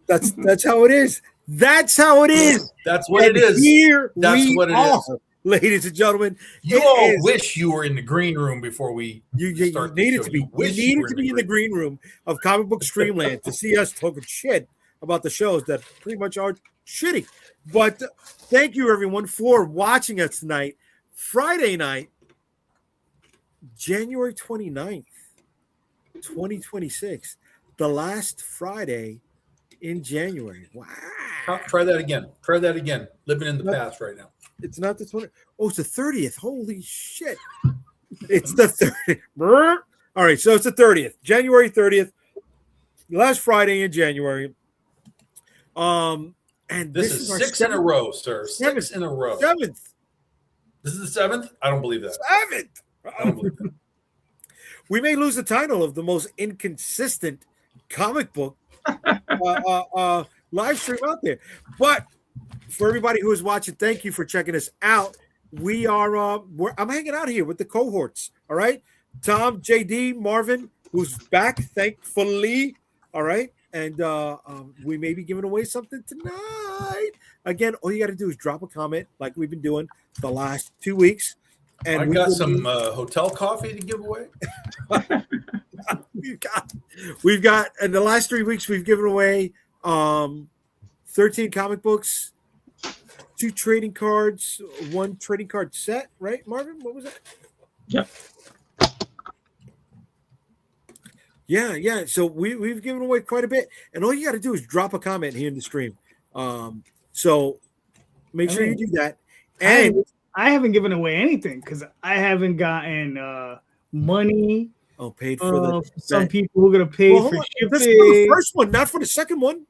That's how it is. That's how it is. That's what it is. Here That's we what it are, is. ladies and gentlemen. You all wish you were in the green room before we start the needed show. to be. You You needed to be in the green room of Comic Book Streamland to see us talking shit about the shows that pretty much are shitty. But thank you, everyone, for watching us tonight. Friday night, January 29th, 2026. The last Friday in January. Wow. Try that again. Try that again. Living in the past right now. It's not the 20th. Oh, it's the 30th. Holy shit. It's the 30th. All right, so it's the 30th. January 30th. Last Friday in January. And this is 6 in a row, sir. 6 in a row. 7th. This is the 7th? I don't believe that. 7th. I don't believe that. We may lose the title of the most inconsistent comic book live stream out there. But for everybody who is watching, thank you for checking us out. We are I'm hanging out here with the cohorts. All right. Tom, JayDee, Marvin, who's back, thankfully. All right. And we may be giving away something tonight. Again, all you got to do is drop a comment like we've been doing the last 2 weeks. And I got some hotel coffee to give away. We've got in the last 3 weeks we've given away 13 comic books, 2 trading cards, 1 trading card set, right, Marvin? What was that? Yep. Yeah. So we've given away quite a bit, and all you got to do is drop a comment here in the stream. So make sure you do that. And I haven't given away anything because I haven't gotten money. Oh, paid for some people who are gonna pay for shipping. This is for the first one, not for the second one.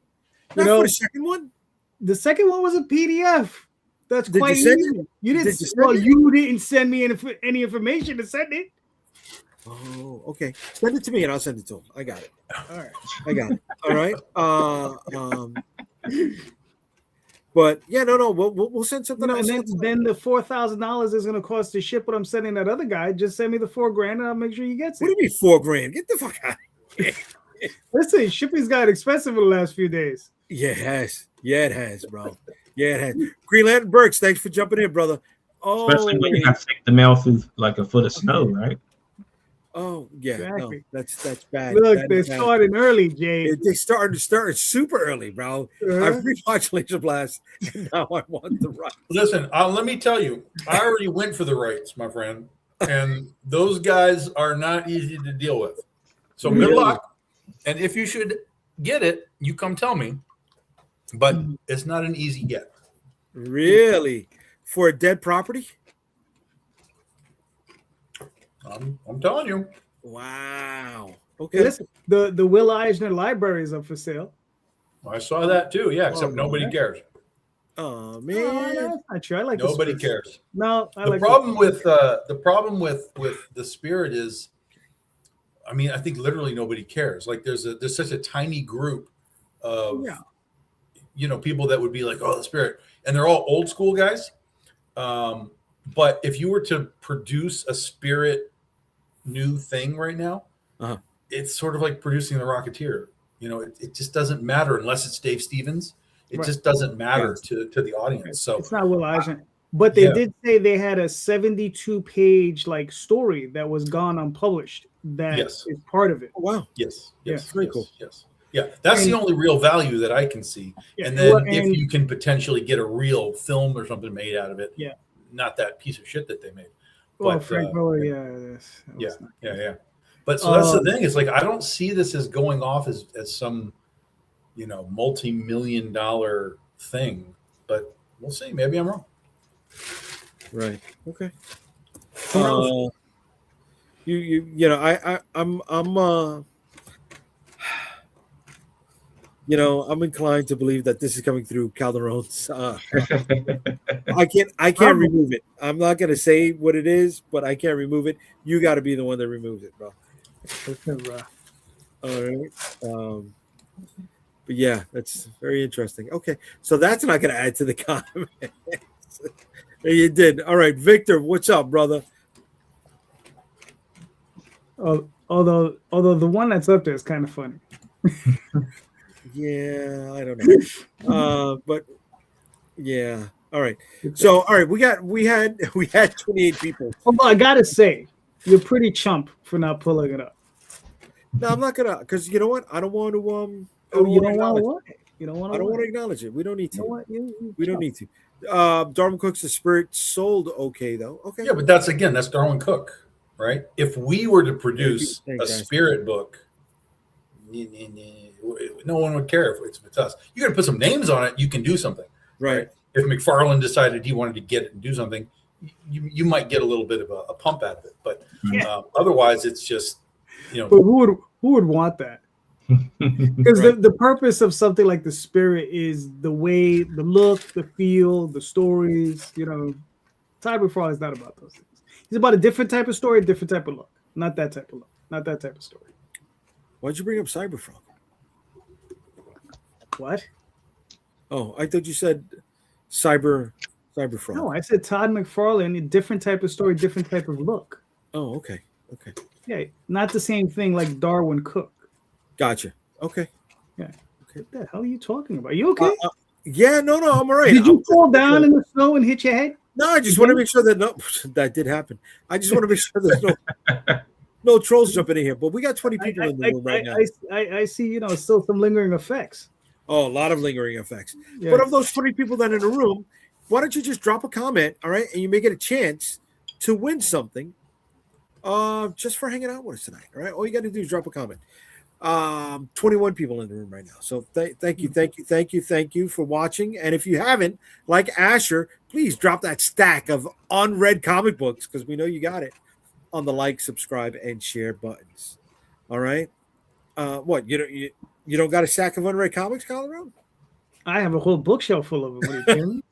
Not for the second one. The second one was a PDF. That's Did quite you send easy. it? You didn't. Did you send it? You didn't send me any information to send it. Oh, okay. Send it to me and I'll send it to him. I got it. All right. I got it. All right. But yeah, no. We'll send something else. Then the $4,000 is going to cost to ship what I'm sending that other guy. Just send me the $4,000 and I'll make sure he gets it. What do you mean $4,000? Get the fuck out of here. Listen, shipping's got expensive in the last few days. Yeah, it has. Yeah, it has, bro. Yeah, it has. Green Lantern Burks, thanks for jumping in, brother. Oh, especially when you got to take the mail through like a foot of snow, right? Oh yeah, exactly. No, that's bad. Look, that they're starting early, Jay. They started super early, bro. I rewatched Laser Blast, and now I want the rights. Listen, let me tell you, I already went for the rights, my friend, and those guys are not easy to deal with. So good luck, and if you should get it, you come tell me. But it's not an easy get. Really, for a dead property? I'm telling you. Wow. Okay. Listen, the Will Eisner Library is up for sale. I saw that too. Yeah, except nobody cares. Oh man, that's not true. I like nobody cares. No, the problem with the Spirit is, I mean, I think literally nobody cares. Like there's such a tiny group of people that would be like, oh, the Spirit, and they're all old school guys. But if you were to produce a Spirit new thing right now, it's sort of like producing the Rocketeer. It just doesn't matter unless it's Dave Stevens. It just doesn't matter to the audience. So it's not Will Eisner. But they did say they had a 72-page like story that was gone unpublished. That is part of it. Oh, wow. Yes. Very cool. Yes. Yeah, that's the only real value that I can see. Yeah, and then if you can potentially get a real film or something made out of it, not that piece of shit that they made. Well, Frank Miller, yeah. But so that's the thing. It's like I don't see this as going off as some, multi-million-dollar thing. But we'll see. Maybe I'm wrong. Right. Okay. I'm inclined to believe that this is coming through Calderon's. I can't remove it. I'm not gonna say what it is, but I can't remove it. You got to be the one that removes it, bro. All right. But yeah, that's very interesting. Okay, so that's not gonna add to the comments. You did. All right, Victor, what's up, brother? Although the one that's up there is kind of funny. Yeah, I don't know. But yeah. All right. So all right, we had 28 people. Well, I gotta say, you're pretty chump for not pulling it up. No, I'm not gonna, because you know what? I don't want to You don't want what? You don't want I to. don't want to acknowledge it. We don't need to. You know what? We don't need to. Darwin Cook's The Spirit sold okay though. Okay. Yeah, but that's Darwin Cook, right? If we were to produce a Spirit book, no one would care if it's us. You got to put some names on it. You can do something, right? If McFarlane decided he wanted to get it and do something, you might get a little bit of a pump out of it. But otherwise, it's just, But who would want that? Because the purpose of something like The Spirit is the way, the look, the feel, the stories. Ty McFarlane is not about those things. He's about a different type of story, a different type of look. Not that type of look. Not that type of story. Why'd you bring up Cyberfrog? What? Oh, I thought you said Cyberfrog. No, I said Todd McFarlane, a different type of story, different type of look. Oh, okay. Yeah, not the same thing like Darwin Cook. Gotcha. Okay. Yeah. Okay. What the hell are you talking about? You okay? Yeah, no, I'm all right. Did you fall down in the snow and hit your head? No, I just want to make sure that did happen. I just want to make sure there's no trolls jumping in here. But we got 20 people in the room right now. I see, still some lingering effects. Oh, a lot of lingering effects. Yeah. But of those 20 people that are in the room, why don't you just drop a comment, all right? And you may get a chance to win something just for hanging out with us tonight, all right? All you got to do is drop a comment. 21 people in the room right now. So thank you for watching. And if you haven't, like Asher, please drop that stack of unread comic books, because we know you got it, on the like, subscribe, and share buttons. All right? What, you don't got a stack of unread comics, Colorado? I have a whole bookshelf full of them. What are you kidding?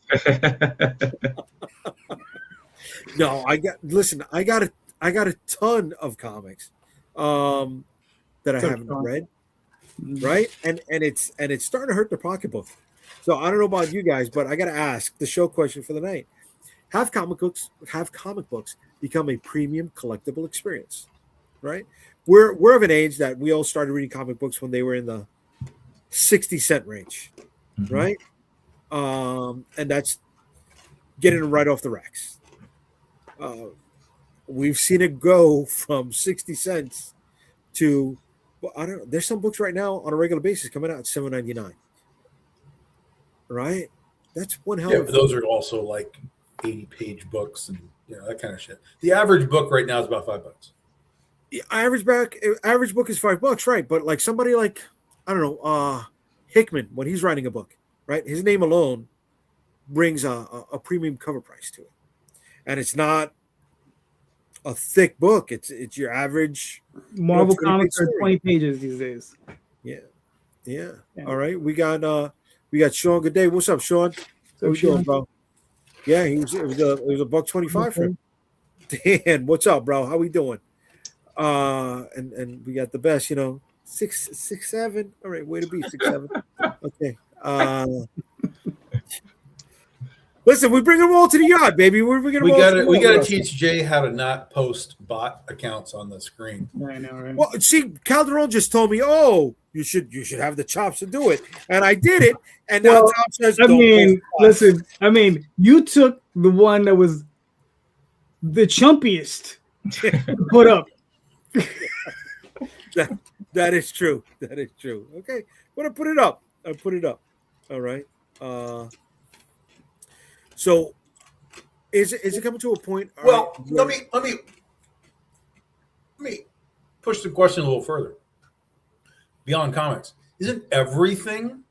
No, I got a ton of comics that I haven't read, right? And it's starting to hurt the pocketbook. So I don't know about you guys, but I got to ask the show question for the night: Have comic books become a premium collectible experience? Right? We're of an age that we all started reading comic books when they were in the 60-cent range, right? And that's getting them right off the racks. We've seen it go from 60 cents to, well, I don't know. There's some books right now on a regular basis coming out at $7.99. Right? That's one hell of but those are also like 80-page books and that kind of shit. The average book right now is about $5. The average book is $5, right? But like somebody like, I don't know, Hickman, when he's writing a book, right? His name alone brings a premium cover price to it. And it's not a thick book. It's your average Marvel comics are 20 pages these days. Yeah. All right. We got Sean. Good day. What's up, Sean? How you doing, bro? Yeah, it was a $1.25 for him. Dan, what's up, bro? How we doing? And we got the best, 6'7". All right, way to be 6'7". Okay. Listen, we bring them all to the yard, baby. We gotta teach Jay how to not post bot accounts on the screen. I know, right? Well, see, Calderon just told me, "Oh, you should have the chops to do it," and I did it. And now Tom says, listen. You took the one that was the chumpiest to put up. That is true. That is true. Okay, but I put it up. All right. So, is it coming to a point? Well, let me push the question a little further. Beyond comics, isn't everything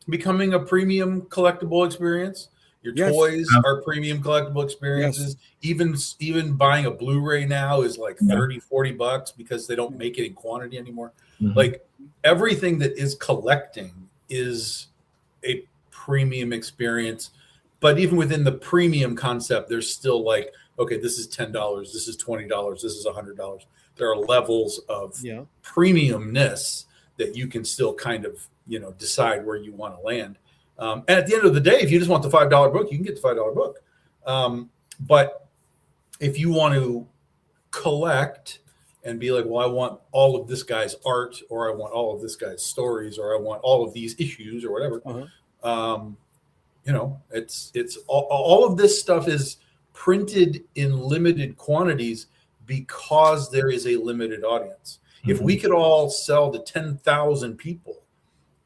becoming a premium collectible experience? Your toys are premium collectible experiences. Yes. Even buying a Blu-ray now is like $30-$40 because they don't make it in quantity anymore. Mm-hmm. Like everything that is collecting is a premium experience. But even within the premium concept, there's still like, okay, this is $10, this is $20, this is $100. There are levels of premiumness that you can still kind of, decide where you want to land. And at the end of the day, if you just want the $5 book, you can get the $5 book. But if you want to collect and be like, well, I want all of this guy's art, or I want all of this guy's stories, or I want all of these issues, or whatever. You know, it's all of this stuff is printed in limited quantities because there is a limited audience. If we could all sell to 10,000 people,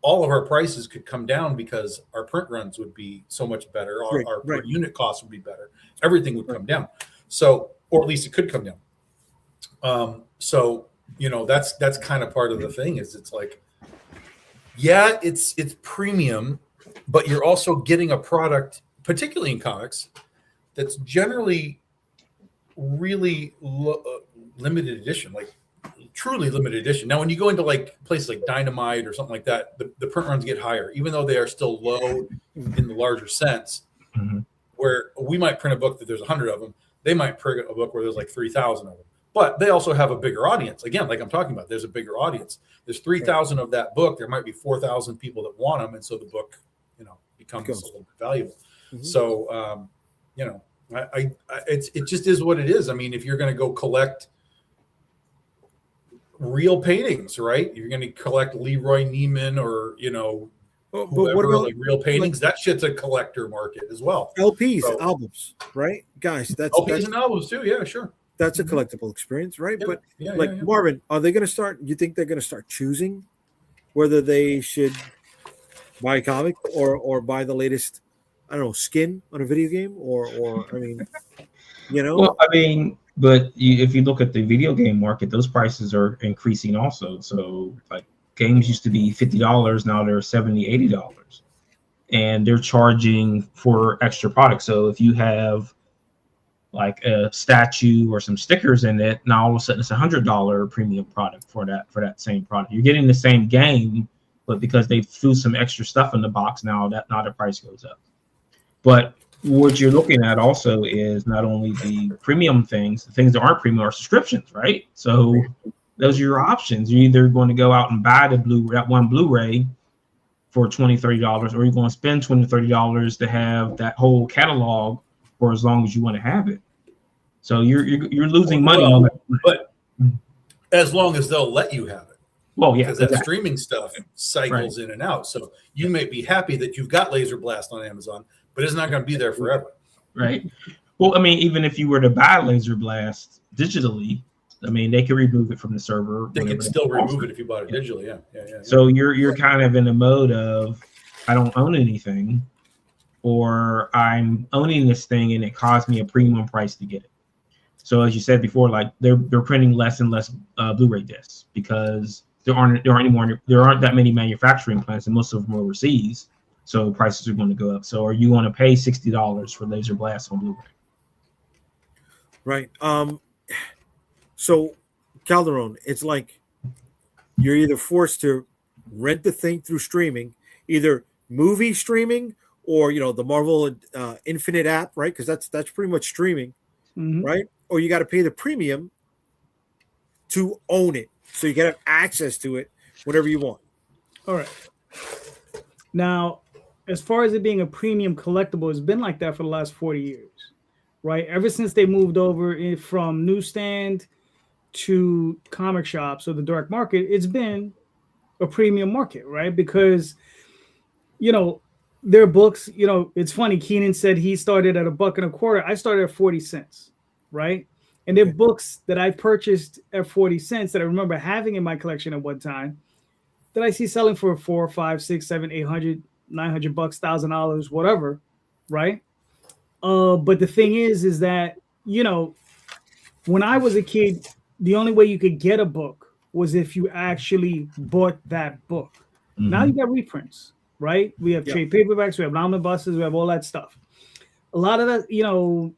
all of our prices could come down because our print runs would be so much better. Our per unit costs would be better. Everything would come down. So, or at least it could come down. So, you know, that's kind of part of the thing is it's like, yeah, it's premium, but you're also getting a product, particularly in comics, that's generally really limited edition, like truly limited edition. Now, when you go into like places like Dynamite or something like that, the print runs get higher, even though they are still low in the larger sense. Where we might print a book that there's 100 of them, they might print a book where there's like 3,000 of them. But they also have a bigger audience. Again, like I'm talking about, there's a bigger audience. There's 3,000 of that book. There might be 4,000 people that want them, and so the book, you know, becomes a little bit valuable. So, you know, it just is what it is. I mean, if you're going to go collect real paintings, right? You're going to collect Leroy Neiman or, you know, whoever, what about like real paintings? That shit's a collector market as well. LPs, albums, right, guys? That's LPs and albums too. Yeah, sure. That's a collectible experience, right? But Marvin, are they going to start? You think they're going to start choosing whether they should buy a comic or buy the latest, I don't know, skin on a video game, or I mean, you know? Well, I mean, but if you look at the video game market, those prices are increasing also. So, like, games used to be $50, now they're $70, $80, and they're charging for extra products. So if you have like a statue or some stickers in it, now all of a sudden it's $100 premium product for that same product. You're getting the same game, but because they threw some extra stuff in the box, now the price goes up. But what you're looking at also is not only the premium things, the things that aren't premium are subscriptions, right? So those are your options. You're either going to go out and buy that one Blu-ray for $20, $30, or you're going to spend $20, $30 to have that whole catalog for as long as you want to have it. So you're losing money on that. But as long as they'll let you have it. Well, yeah, because that streaming stuff cycles in and out. So you may be happy that you've got Laser Blast on Amazon, but it's not going to be there forever. Right. Well, I mean, even if you were to buy Laser Blast digitally, I mean, they could remove it from the server. They can still remove it if you bought it digitally. Yeah. So you're kind of in a mode of, I don't own anything, or I'm owning this thing and it cost me a premium price to get it. So as you said before, like they're printing less and less Blu-ray discs because there aren't that many manufacturing plants, and most of them are overseas. So prices are going to go up. So are you going to pay $60 for Laser Blast on Blu-ray? Right. So Calderon, it's like you're either forced to rent the thing through streaming, either movie streaming or, you know, the Marvel Infinite app, right? Because that's pretty much streaming, right? Or you got to pay the premium to own it, so you can have access to it whenever you want. All right. Now, as far as it being a premium collectible, it's been like that for the last 40 years, right? Ever since they moved over from newsstand to comic shops or the direct market, it's been a premium market, right? Because, you know, their books, you know, it's funny. Keenan said he started at $1.25. I started at 40 cents, right? And they're books that I purchased at 40 cents that I remember having in my collection at one time that I see selling for $400, $500, $600, $700, $800, $900, $1,000, whatever, right? But the thing is that, you know, when I was a kid, the only way you could get a book was if you actually bought that book. Now you got reprints, right? We have trade paperbacks, we have omnibuses, we have all that stuff. A lot of that, you know,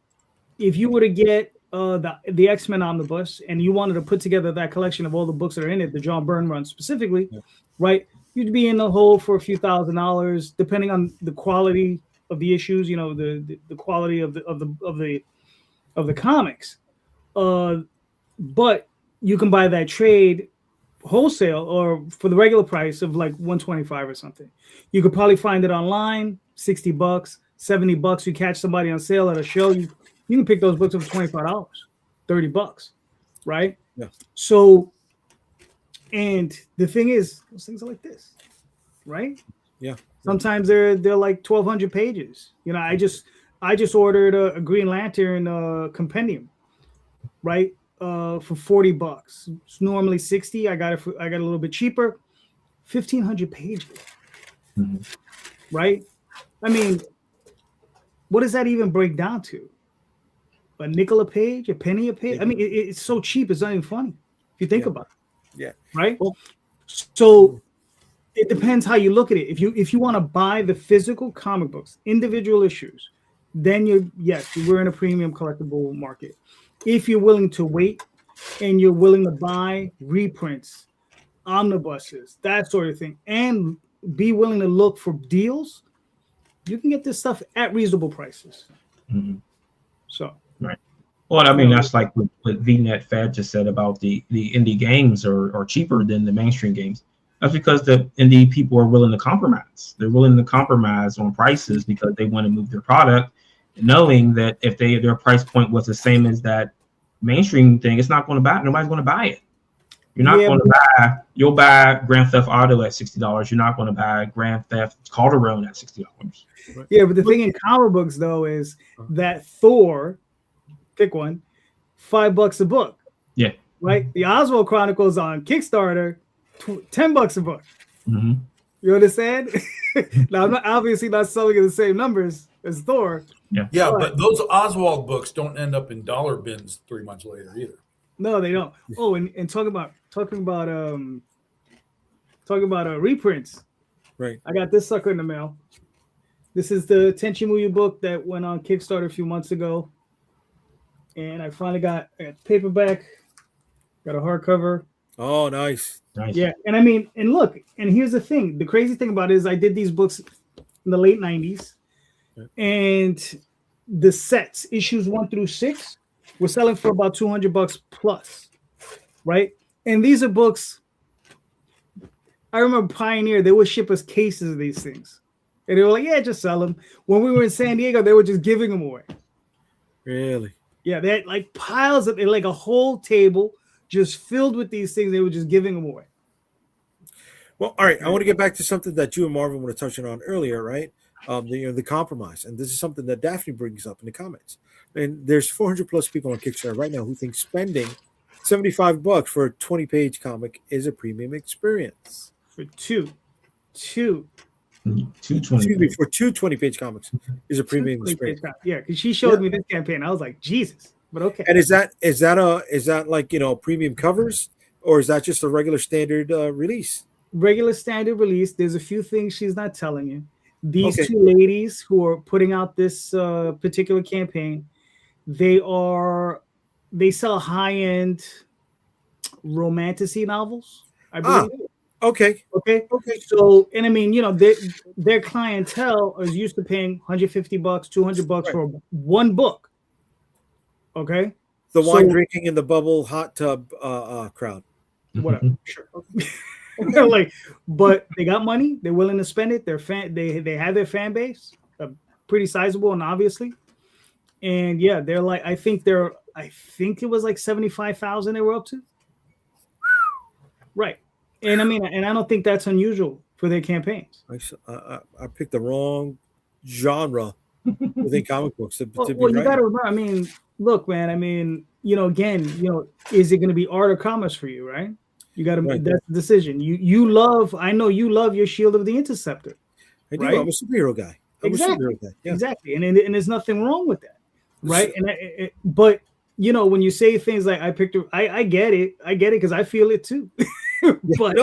if you were to get the X-Men omnibus and you wanted to put together that collection of all the books that are in it, the John Byrne run specifically, right? You'd be in the hole for a few $1,000s, depending on the quality of the issues, you know, the quality of the comics. But you can buy that trade wholesale or for the regular price of like $125 or something. You could probably find it online, $60, $70. You catch somebody on sale at a show, you can pick those books up for $25, $30, right? Yeah. So, and the thing is, those things are like this, right? Yeah. Sometimes they're like 1,200 pages. You know, I just ordered a Green Lantern compendium, right? For $40. It's normally 60. I got a little bit cheaper. 1,500 pages, right? I mean, what does that even break down to? A nickel a page, a penny a page? I mean, it's so cheap, it's not even funny if you think about it. Yeah. Right? Well, so it depends how you look at it. If you want to buy the physical comic books, individual issues, then we're in a premium collectible market. If you're willing to wait and you're willing to buy reprints, omnibuses, that sort of thing, and be willing to look for deals, you can get this stuff at reasonable prices. So right. Well, I mean, that's like what VNet Fad just said about the indie games are cheaper than the mainstream games. That's because the indie people are willing to compromise. They're willing to compromise on prices because they want to move their product, knowing that if their price point was the same as that mainstream thing, it's not going to buy. Nobody's going to buy it. You're not going to buy. You'll buy Grand Theft Auto at $60. You're not going to buy Grand Theft Calderon at $60. Yeah, but the thing in comic books though is that Thor, pick one, $5 a book. Yeah. Right. The Oswald Chronicles on Kickstarter, $10 a book. Mm-hmm. You understand? Now I'm obviously not selling at the same numbers as Thor. Yeah, but those Oswald books don't end up in dollar bins 3 months later either. No, they don't. Oh, and talking about reprints. Right. I got this sucker in the mail. This is the Tenchi Muyo book that went on Kickstarter a few months ago, and I finally got a paperback. Got a hardcover. Oh, nice. Yeah, and I mean, and look, and here's the thing. The crazy thing about it is I did these books in the late 90s, and the sets, issues 1 through 6, were selling for about $200 plus, right? And these are books. I remember Pioneer, they would ship us cases of these things. And they were like, yeah, just sell them. When we were in San Diego, they were just giving them away. Really? Yeah, they had like piles of, like a whole table just filled with these things. They were just giving them away. Well, all right. I want to get back to something that you and Marvin were touching on earlier, right? The compromise. And this is something that Daphne brings up in the comments. And there's 400 plus people on Kickstarter right now who think spending $75 for a 20-page comic is a premium experience. For two 20-page comics is a premium experience. Yeah, because she showed me this campaign. I was like, Jesus. But okay. And is that like, premium covers, or is that just a regular standard release? Regular standard release. There's a few things she's not telling you. These two ladies who are putting out this particular campaign, they sell high-end romantasy novels, I believe. Okay. So, and I mean, their clientele is used to paying $150, $200 for one book. Okay. The wine drinking in the bubble hot tub crowd. Whatever. Sure. But they got money. They're willing to spend it. They have their fan base, pretty sizable, and obviously, and yeah, they're like, I think it was like 75,000 they were up to. Right. And I mean, and I don't think that's unusual for their campaigns. I picked the wrong genre within comic books. You got to remember. I mean, look, man. I mean, again, is it going to be art or commerce for you, right? You got to make that decision. I know you love your Shield of the Interceptor. I do. Right? I'm a superhero guy. Exactly. Yeah. Exactly. And there's nothing wrong with that, right? But when you say things like I get it because I feel it too. But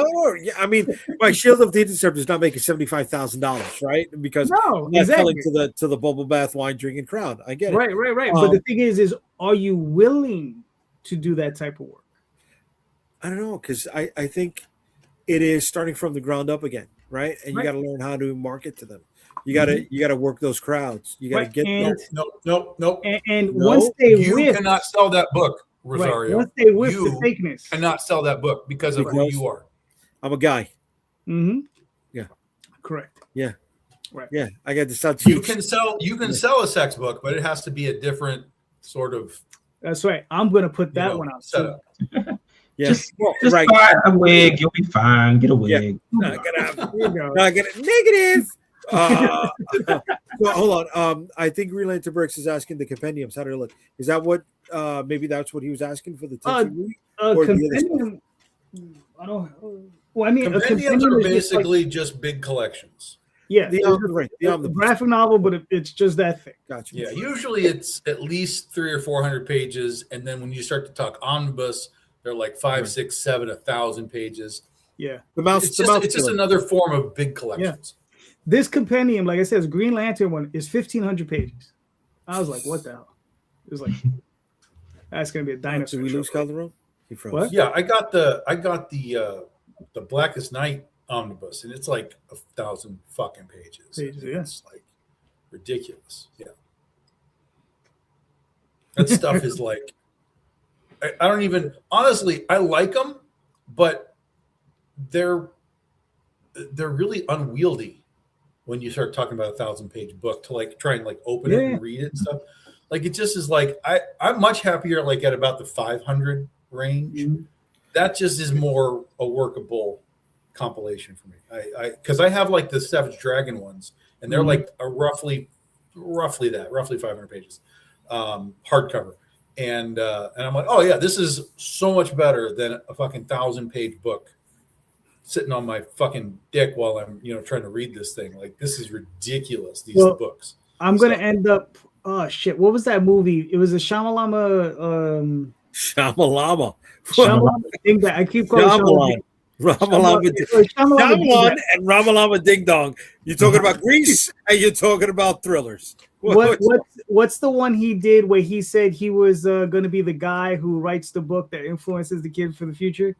I mean, my Shield of the Interceptor is not making $75,000, right? Because that's selling to the bubble bath wine drinking crowd. I get it. Right. But the thing is are you willing to do that type of work? I don't know, because I think it is starting from the ground up again, right? And you got to learn how to market to them. You got to work those crowds. You got to get no. And once you cannot sell that book. Rosario, once they whiff the fakeness, cannot sell that book because of who you are. I'm a guy. Mm-hmm. Yeah. Correct. Yeah. Right. Yeah. I got to sell. You can sell a sex book, but it has to be a different sort of That's right. I'm gonna put that you know, one out. set Too. up. Yeah. Just Well, buy a wig. You'll be fine. Get a wig. Not gonna have There you go. not gonna negative. So hold on. I think Green Lantern Bricks is asking the compendiums. How do they look? Is that what? Maybe that's what he was asking for the Tenchi movie, or the other stuff? Compendium. I don't. Well, I mean, a Compendiums compendium are is just like, basically just big collections. yeah, The it's right, the a omnibus. graphic novel, but it's just that thick. Gotcha. Yeah, usually it's at least 300 or 400 pages, and then when you start to talk omnibus, they're like 5, 6, 7, 1,000 pages. Yeah. The mouse. It's the just, mouse it's just killer. another form of big collections. This compendium, like I said, this Green Lantern one is 1,500 pages. I was like, what the hell? It was like, that's gonna be a dinosaur. Did we show. lose Calderon? He froze. What? Yeah, I got the Blackest Night omnibus, and it's like 1,000 fucking pages. Pages, yeah. It's like ridiculous. Yeah, that stuff is like, I don't even honestly. I like them, but they're really unwieldy when you start talking about 1,000-page book to like try and like open it and read it and stuff. Like it just is like I'm much happier like at about the 500 range. Mm-hmm. That just is more a workable compilation for me. Because I have like the Savage Dragon ones, and they're like a roughly 500 pages, hardcover, and I'm like, oh yeah, this is so much better than a fucking 1,000-page book sitting on my fucking dick while I'm trying to read this thing. Like this is ridiculous. These books. I'm gonna end up. Oh shit! What was that movie? It was a Shyamalama. Shamalama. Shyamalama thing that I keep calling Shyamalan. Ramalama. Shyamalan and Ramalama Ding Dong. You're talking about Grease, and you're talking about thrillers. What's the one he did where he said he was going to be the guy who writes the book that influences the kids for the future?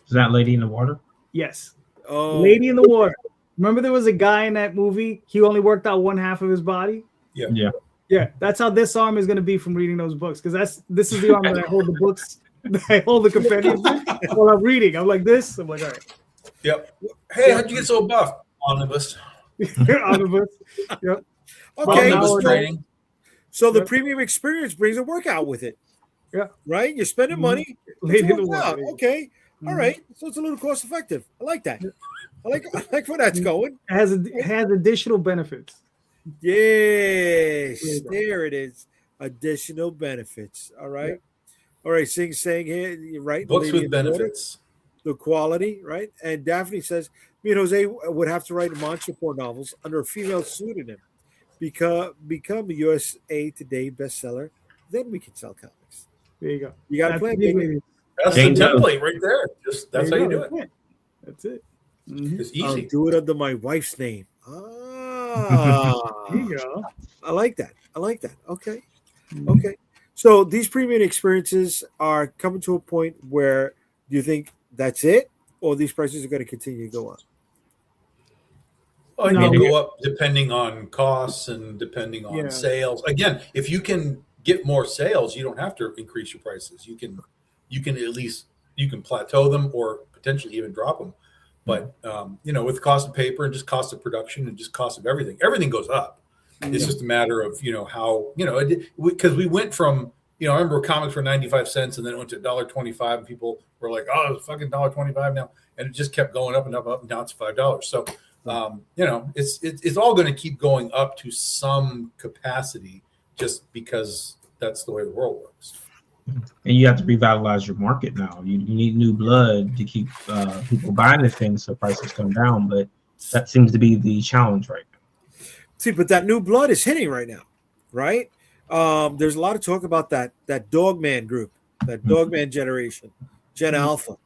Is that Lady in the Water? Yes. Oh. Lady in the Water. Remember there was a guy in that movie, he only worked out one half of his body? Yeah, that's how this arm is going to be from reading those books, because this is the arm that I hold the books, I hold the compendium while I'm reading. I'm like this. I'm like, all right. Yep. Hey, how'd you get so buff? Omnibus. Omnibus. Yep. Okay. Omnibus training. So the premium experience brings a workout with it. Yeah. Right? You're spending money. Lady in the Water. Okay. All right. So it's a little cost effective. I like that. I like where that's going. It has additional benefits. Yes. There it is. Additional benefits. All right. Yeah. All right. Saying here, you're right. Books with benefits. The quality, right? And Daphne says, me and Jose would have to write monster porn novels under a female pseudonym, become a USA Today bestseller. Then we can sell comics. There you go. You got to plan, baby. That's the template right there. That's how you do it. That's it. Mm-hmm. It's easy. I'll do it under my wife's name. There you go. I like that. Okay. Okay. So these premium experiences are coming to a point where do you think that's it, or these prices are going to continue to go up? Oh, no, go up depending on costs and depending on sales. Again, if you can get more sales, you don't have to increase your prices. You can at least plateau them or potentially even drop them. But with the cost of paper and just cost of production and just cost of everything goes up. It's just a matter of how because we went from I remember comics were 95 cents and then it went to $1.25 and people were like, oh, it's fucking $1.25 now, and it just kept going up and up and up, and now it's $5. So it's all going to keep going up to some capacity just because that's the way the world works. And you have to revitalize your market now. You need new blood to keep people buying the things so prices come down. But that seems to be the challenge right now. See, but that new blood is hitting right now, right? There's a lot of talk about that Dogman group, that Dogman generation, Gen Alpha,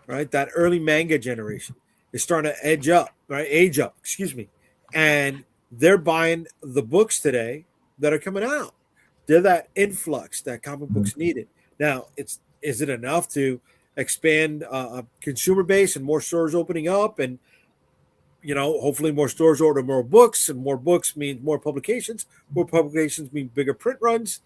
right? That early manga generation is starting to age up, excuse me. And they're buying the books today that are coming out. They're that influx that comic books needed. Now, is it enough to expand a consumer base and more stores opening up, and hopefully more stores order more books, and more books means more publications. More publications mean bigger print runs.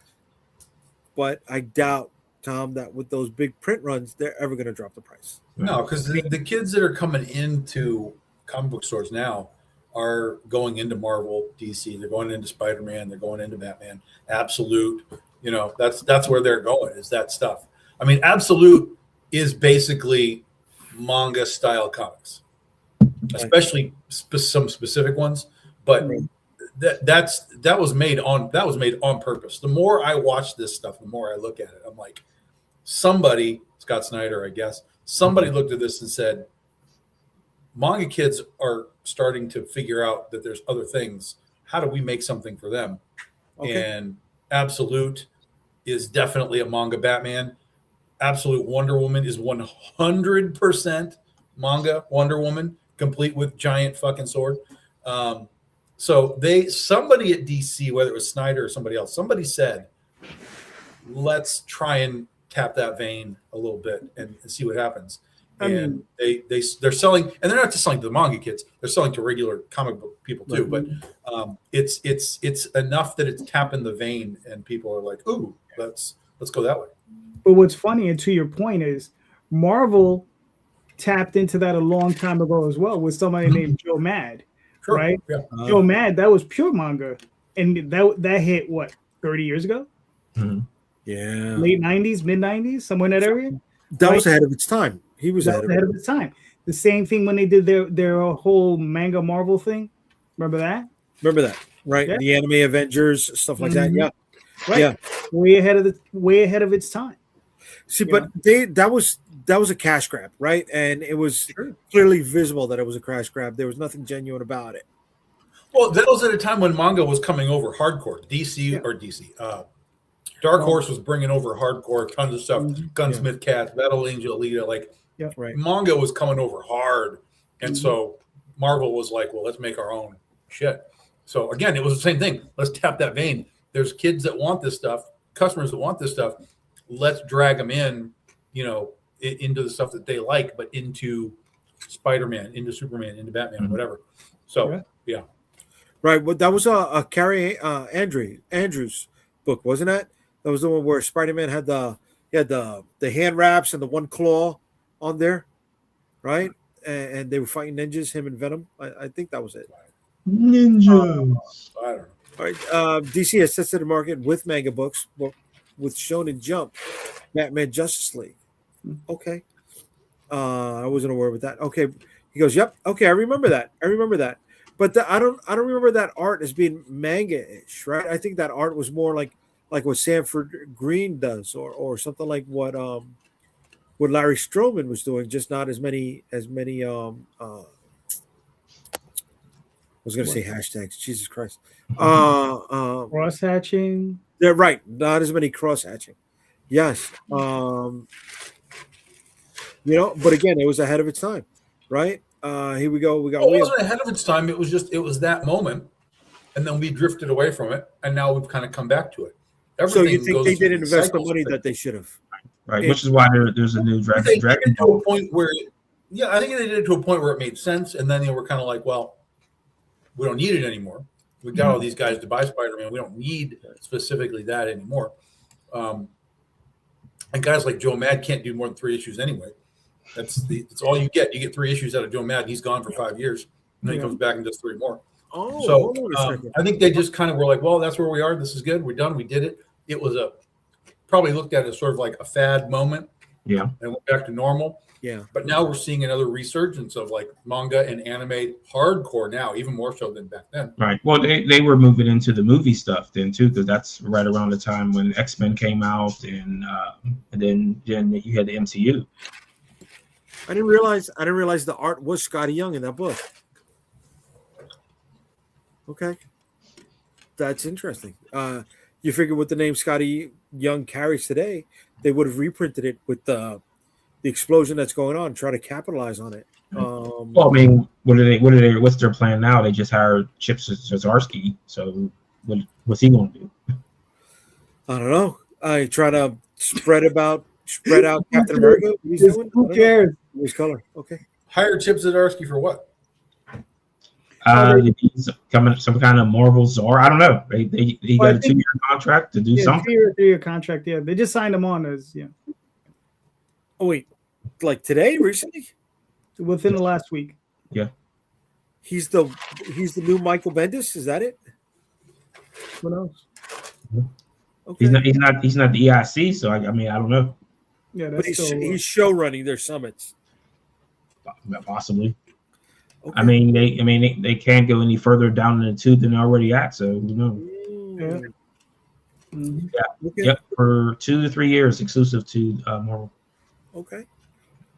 But I doubt, Tom, that with those big print runs, they're ever going to drop the price. No, because the kids that are coming into comic book stores now are going into Marvel, DC. They're going into Spider-Man. They're going into Batman. Absolute, that's where they're going, is that stuff. I mean, Absolute is basically manga style comics, especially some specific ones. But that was made on purpose. The more I watch this stuff, the more I look at it. I'm like, somebody, Scott Snyder, I guess, somebody looked at this and said, manga kids are starting to figure out that there's other things. How do we make something for them? Okay. And Absolute is definitely a manga Batman. Absolute Wonder Woman is 100% manga Wonder Woman, complete with giant fucking sword. So somebody at DC, whether it was Snyder or somebody else, somebody said, let's try and tap that vein a little bit and see what happens. And they're selling, and they're not just selling to the manga kids, they're selling to regular comic book people too. But it's enough that it's tapping the vein, and people are like, ooh, let's go that way. But what's funny, and to your point, is Marvel tapped into that a long time ago as well with somebody named Joe Mad, right? Yeah. Joe Mad, that was pure manga, and that hit what, 30 years ago? Mm-hmm. Yeah, late 90s, mid 90s, somewhere in that area. That was ahead of its time. He was ahead of its time. The same thing when they did their whole manga Marvel thing. Remember that? Right? Yeah. The anime Avengers, stuff like that. Yeah, right. Yeah, way ahead of its time. See, but that was a cash grab, right? And it was clearly visible that it was a cash grab. There was nothing genuine about it. Well, that was at a time when manga was coming over hardcore. Dark Horse was bringing over hardcore, tons of stuff. Gunsmith Cats, Battle Angel Alita, manga was coming over hard. And so Marvel was like, well, let's make our own shit. So again, it was the same thing. Let's tap that vein. There's kids that want this stuff, customers that want this stuff. Let's drag them in, into the stuff that they like, but into Spider-Man, into Superman, into Batman, whatever. So, yeah. Right. Well, that was a Carrie Andrews book, wasn't it? That was the one where Spider-Man had the hand wraps and the one claw on there, right? And they were fighting ninjas, him and Venom. I think that was it. Ninjas. I don't know. All right. DC has tested the market with manga books, with Shonen Jump, Batman Justice League. Okay. I wasn't aware of that. Okay. He goes, yep. Okay, I remember that. But I don't remember that art as being manga-ish, right? I think that art was more like what Sanford Green does, or something like what Larry Stroman was doing, just not as many I was going to say hashtags. Jesus Christ. Cross hatching. They're right. Not as many cross hatching. Yes. But again, it was ahead of its time, right? Here we go. It wasn't ahead of its time. It was that moment, and then we drifted away from it, and now we've kind of come back to it. So you think they didn't invest the money that they should have? Right, which is why there's a new Dragon to a point where, I think they did it to a point where it made sense, and then they were kind of like, well, we don't need it anymore. We got all these guys to buy Spider-Man. We don't need specifically that anymore. And guys like Joe Mad can't do more than 3 issues anyway. That's all you get. You get 3 issues out of Joe Mad, and he's gone for 5 years, and then he comes back and does 3 more. So I think they just kind of were like, well, that's where we are. This is good. We're done. We did it. It was probably looked at as sort of like a fad moment. Yeah. And went back to normal. Yeah. But now we're seeing another resurgence of like manga and anime hardcore now, even more so than back then. Right. Well, they were moving into the movie stuff then too, because that's right around the time when X-Men came out, and then you had the MCU. I didn't realize the art was Scotty Young in that book. Okay. That's interesting. You figure with the name Scotty Young carries today, they would have reprinted it with the explosion that's going on, try to capitalize on it. Well, I mean, what's their plan now? They just hired Chip Zdarsky, so what's he going to do? I don't know. I try to spread out Captain America. Who cares? His color. Okay. Hire Chip Zdarsky for what? Some kind of Marvel czar. I don't know. He got a 2-year contract to do something. 3-year contract. Yeah, they just signed him on as Oh wait, like today, recently? Within the last week. Yeah. He's the new Michael Bendis. Is that it? What else? Okay. He's not the EIC, so I mean I don't know. Yeah, But that's he's show running their summits. Possibly. Okay. I mean they can't go any further down in the tooth than they're already at. So you know. Yeah. Mm-hmm. Yeah. Okay. Yep. For 2 to 3 years, exclusive to Marvel. Okay.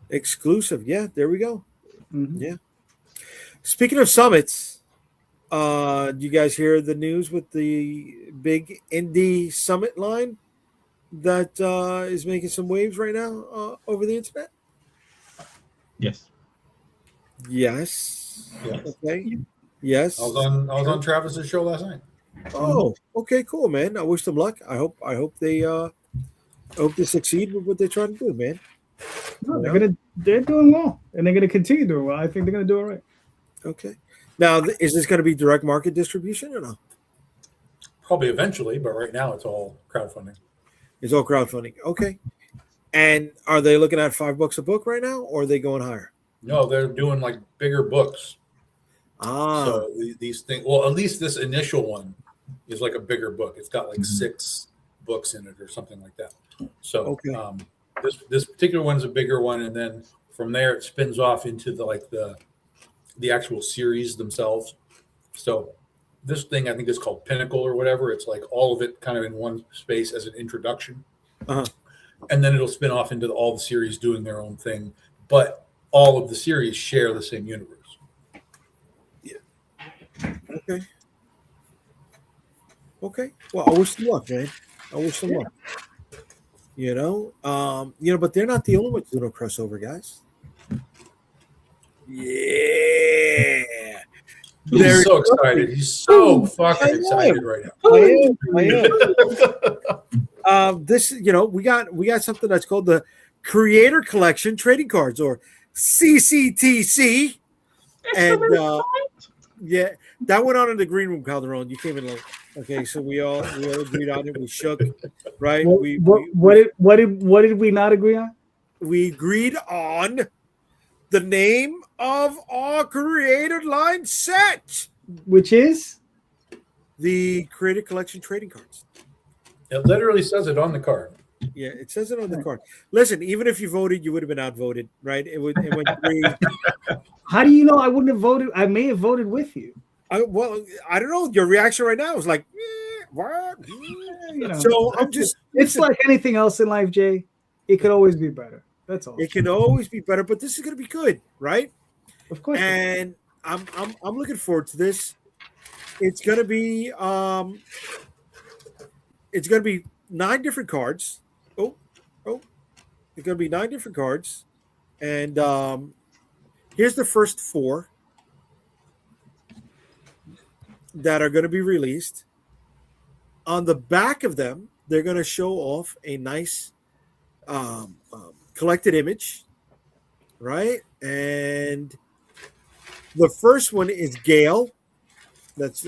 Exclusive. Yeah. There we go. Mm-hmm. Yeah. Speaking of summits, you guys hear the news with the big indie summit line that is making some waves right now over the internet? Yes. Yes. Yes. Okay. Yes. I was on Travis's show last night. Oh, okay, cool, man. I wish them luck. I hope they succeed with what they're trying to do, man. No, they're doing well, and they're gonna continue doing well. I think they're gonna do it right. Okay. Now, is this going to be direct market distribution or no? Probably eventually, but right now it's all crowdfunding. It's all crowdfunding. Okay. And are they looking at $5 a book right now, or are they going higher? No, they're doing like bigger books. Ah. So these things. Well, at least this initial one is like a bigger book. It's got like 6 books in it or something like that. So Okay. This particular one's a bigger one, and then from there it spins off into the actual series themselves. So this thing I think is called Pinnacle or whatever. It's like all of it kind of in one space as an introduction. Uh-huh. And then it'll spin off into all the series doing their own thing. But all of the series share the same universe. Okay. Okay. Well, I wish them luck, man. I wish them luck. But they're not the only ones doing a crossover, guys. Yeah. He's so excited. He's so fucking excited right now. I am. This, we got something that's called the Creator Collection Trading Cards, or CCTC, and yeah, that went on in the green room, Calderon. You came in late. Okay, so we all agreed on it. We shook, right? What did we not agree on? We agreed on the name of our creator line set, which is the Creator Collection Trading Cards. It literally says it on the card. Yeah, it says it on the card. Listen, even if you voted, you would have been outvoted, right? It went 3. How do you know I wouldn't have voted? I may have voted with you. I don't know. Your reaction right now is like, what? So I'm just. It's like anything else in life, Jay. It could always be better. That's all. It can always be better, but this is going to be good, right? Of course. And I'm looking forward to this. It's going to be 9 different cards. It's going to be 9 different cards, and here's the first 4 that are going to be released. On the back of them, they're going to show off a nice collected image, right? And the first one is Gale. That's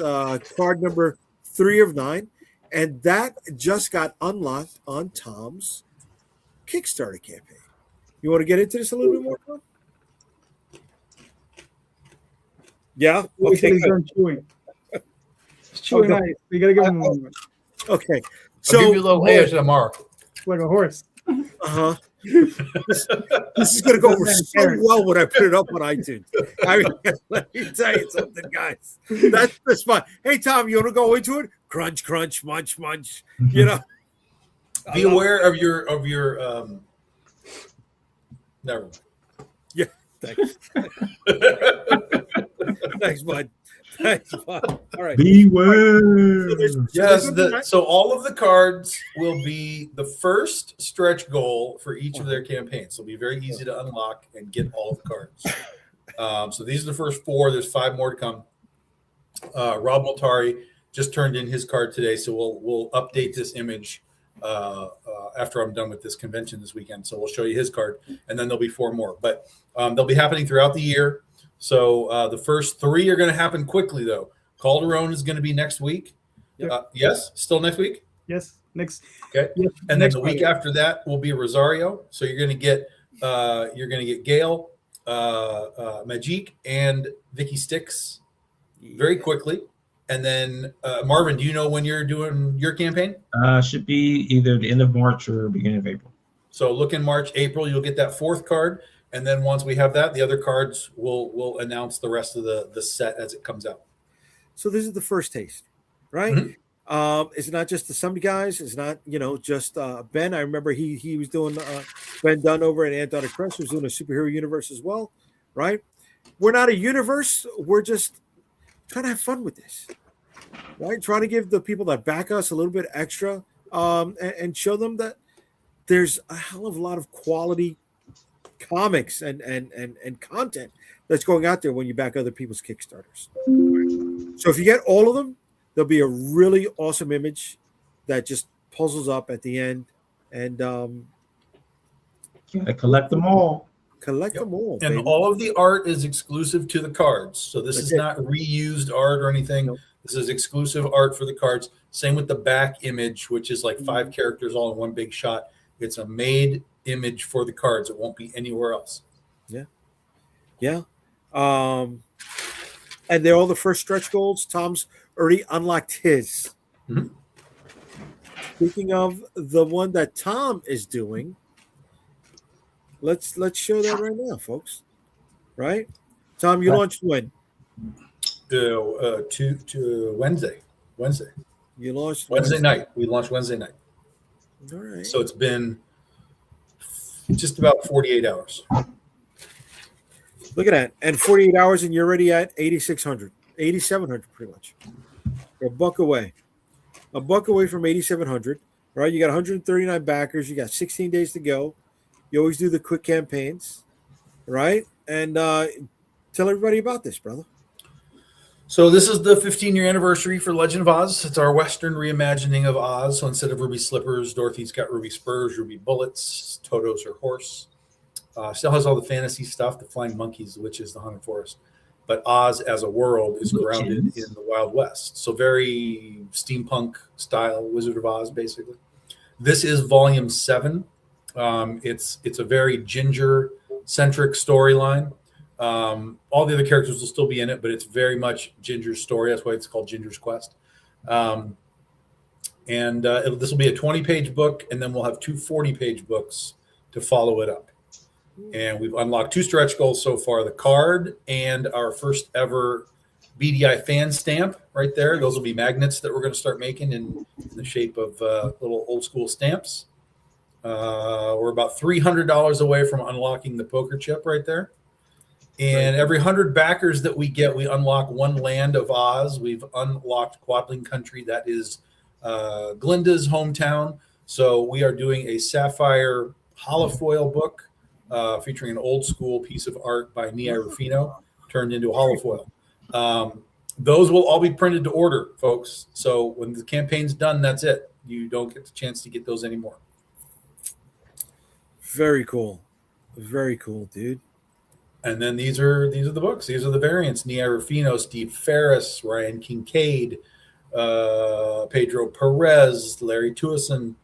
card number 3 of 9. And that just got unlocked on Tom's Kickstarter campaign. You want to get into this a little bit more, Tom? Yeah? Okay. He's chewing. He's chewing nice. You got to give him a moment. Okay. So, I'll give you a little ASMR. Like a horse. Uh-huh. This is going to go over so well when I put it up on iTunes. I mean, let me tell you something, guys. That's the spot. Hey, Tom, you want to go into it? Crunch, crunch, munch, munch. Be aware of your never mind. Yeah, thanks. Thanks, bud. Thanks, bud. All right. Beware. Yes, so all of the cards will be the first stretch goal for each of their campaigns. So it'll be very easy to unlock and get all of the cards. So these are the first 4. There's 5 more to come. Rob Multari just turned in his card today, so we'll update this image after I'm done with this convention this weekend. So we'll show you his card, and then there'll be 4 more. But they'll be happening throughout the year. So the first 3 are going to happen quickly, though. Calderon is going to be next week. Yep. Yes, still next week. Yes, next. Okay, yes, and then the week after that will be Rosario. So you're going to get Gale, Majik, and Vicky Styx very quickly. And then Marvin, do you know when you're doing your campaign? Should be either the end of March or beginning of April. So look in March, April, you'll get that fourth card. And then once we have that, the other cards will announce the rest of the set as it comes out. So this is the first taste, right? Mm-hmm. It's not just the Some Guys. It's not, just Ben. I remember he was doing Ben Dunn over at Antarctic Press was doing a superhero universe as well, right? We're not a universe. We're just trying to have fun with this, right? Trying to give the people that back us a little bit extra and show them that there's a hell of a lot of quality comics and content that's going out there when you back other people's Kickstarters. So if you get all of them, there'll be a really awesome image that just puzzles up at the end, and collect them all. Collect them all, and baby. all of the art is exclusive to the cards. So this is not reused art or anything. Nope. This is exclusive art for the cards. Same with the back image, which is like 5 characters all in one big shot. It's a made image for the cards. It won't be anywhere else. Yeah. And they're all the first stretch goals. Tom's already unlocked his. Mm-hmm. Speaking of the one that Tom is doing, let's show that right now, folks. Right, Tom, you launched when? To Wednesday. You launched Wednesday night. We launched Wednesday night. All right. So it's been just about 48 hours. Look at that. And 48 hours and you're already at 8,600, 8,700 pretty much. You're a buck away from 8,700, right? You got 139 backers. You got 16 days to go. You always do the quick campaigns, right? And tell everybody about this, brother. So this is the 15-year anniversary for Legend of Oz. It's our Western reimagining of Oz. So instead of ruby slippers, Dorothy's got ruby spurs, ruby bullets, Toto's her horse. Still has all the fantasy stuff, the flying monkeys, the witches, the haunted forest. But Oz as a world is grounded in the Wild West. So very steampunk style Wizard of Oz, basically. This is volume 7. It's a very Ginger-centric storyline. All the other characters will still be in it, but it's very much Ginger's story. That's why it's called Ginger's Quest. This will be a 20-page book, and then we'll have 2 40-page books to follow it up. And we've unlocked 2 stretch goals so far, the card and our first ever BDI fan stamp right there. Those will be magnets that we're going to start making in the shape of little old school stamps. We're about $300 away from unlocking the poker chip right there. And every 100 backers that we get, we unlock 1 land of Oz. We've unlocked Quadling Country. That is Glinda's hometown. So we are doing a sapphire holofoil book featuring an old school piece of art by Nia Rufino turned into a holofoil. Those will all be printed to order, folks. So when the campaign's done, that's it. You don't get the chance to get those anymore. Very cool. Very cool, dude. And then these are the books. These are the variants. Nia Rufino, Steve Ferris, Ryan Kincaid, Pedro Perez, Larry Tuason,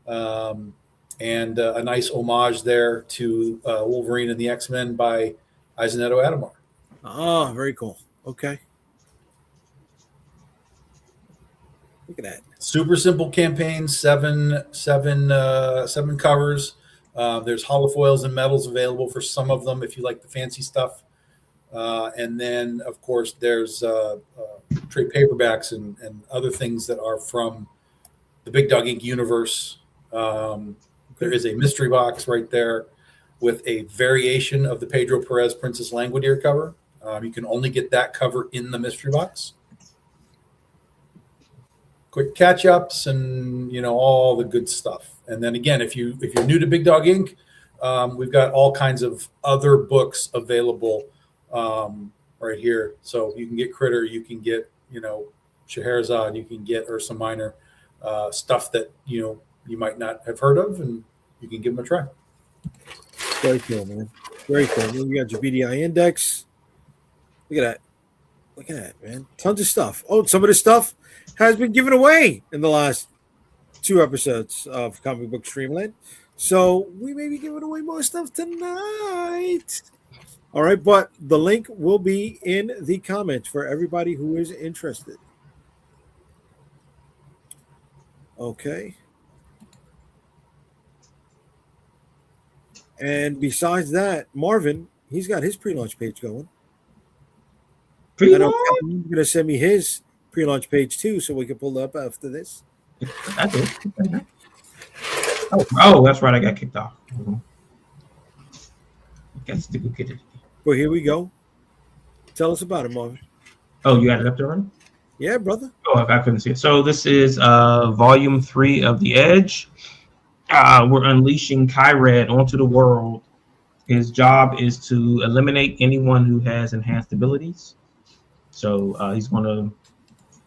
and a nice homage there to Wolverine and the X-Men by Isanetto Adamar. Oh, very cool. Okay. Look at that. Super simple campaign, seven covers. There's holofoils and metals available for some of them if you like the fancy stuff. And then, of course, there's trade paperbacks and other things that are from the Big Dog Inc. universe. There is a mystery box right there with a variation of the Pedro Perez Princess Langwidere cover. You can only get that cover in the mystery box. Quick catch-ups and all the good stuff. And then again, if you're new to Big Dog Inc., we've got all kinds of other books available right here. So you can get Critter, you can get Scheherazade, you can get Ursa Minor, stuff that you might not have heard of, and you can give them a try. Very cool, man. Very cool. Then you got your BDI index. Look at that, man. Tons of stuff. Oh, some of this stuff has been given away in the last 2 episodes of Comic Book Streamland. So we may be giving away more stuff tonight. All right, but the link will be in the comments for everybody who is interested. Okay. And besides that, Marvin, he's got his pre-launch page going. I know Kevin's going to send me his pre-launch page too, so we can pull it up after this. I did. Oh, that's right. I got kicked off. Guess to go get it. Well, here we go. Tell us about it, Marvin. Oh, you got it up there, right? Yeah, brother. Oh, I couldn't see it. So this is volume 3 of The Edge. We're unleashing Kyred onto the world. His job is to eliminate anyone who has enhanced abilities. So he's going to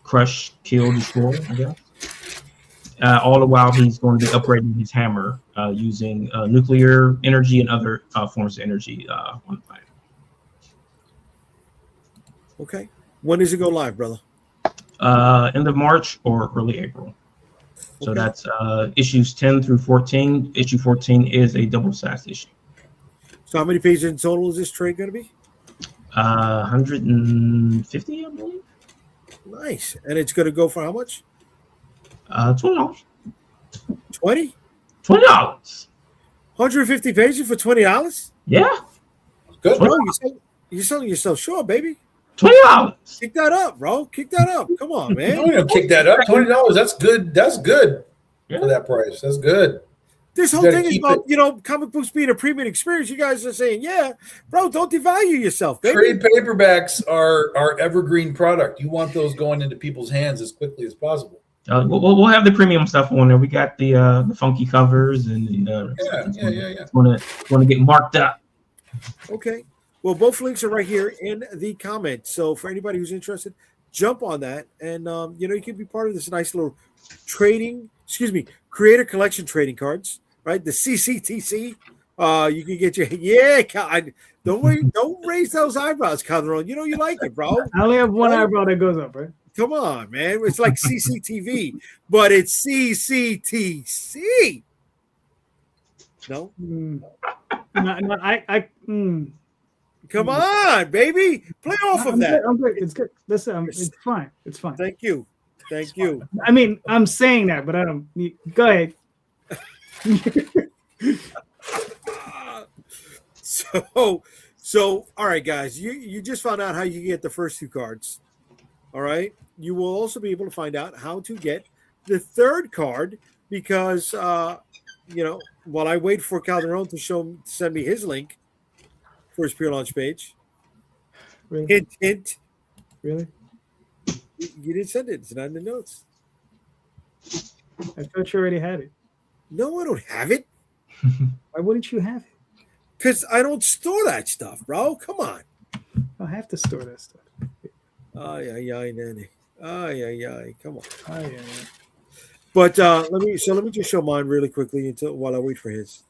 crush, kill, destroy, I guess. All the while he's going to be upgrading his hammer using nuclear energy and other forms of energy on the planet. Okay. When does it go live, brother? End of March or early April. So Okay. that's issues 10 through 14. Issue 14 is a double-sized issue. So how many pages in total is this trade going to be? 150, I believe. Nice. And it's going to go for how much? $20. 20? $20. 150 pages for $20? Yeah, Good. Bro, you're selling yourself short, baby. $20. Kick that up, bro. Kick that up. Come on, man. No, you kick that up. $20. That's good. That's good Yeah. for that price. That's good. This whole You gotta thing is keep about, comic books being a premium experience. You guys are saying, yeah, bro, don't devalue yourself, baby. Trade paperbacks are evergreen product. You want those going into people's hands as quickly as possible. We'll have the premium stuff on there. We got the funky covers and Yeah. It's gonna get marked up. Okay. Well, both links are right here in the comments. So for anybody who's interested, jump on that. And, you can be part of this nice little creator collection trading cards, right? The CCTC. You can get God, don't raise those eyebrows, Calderon. You know you like it, bro. I only have one eyebrow that goes up, right? Come on, man. It's like CCTV, but it's CCTC. No? Come on, baby. Play off of that. I'm good. It's good. Listen, it's fine. It's fine. Thank you. Thank you. I mean, I'm saying that, but I don't. Go ahead. So, all right, guys. You just found out how you get the first 2 cards. All right. You will also be able to find out how to get the 3rd card because, while I wait for Calderon to send me his link for his pre-launch page. Really? Hint, hint. Really? You didn't send it. It's not in the notes. I thought you already had it. No, I don't have it. Why wouldn't you have it? Because I don't store that stuff, bro. Come on. I'll have to store that stuff. Ay, nanny. Ay. Come on. Yeah. But let me just show mine really quickly while I wait for his.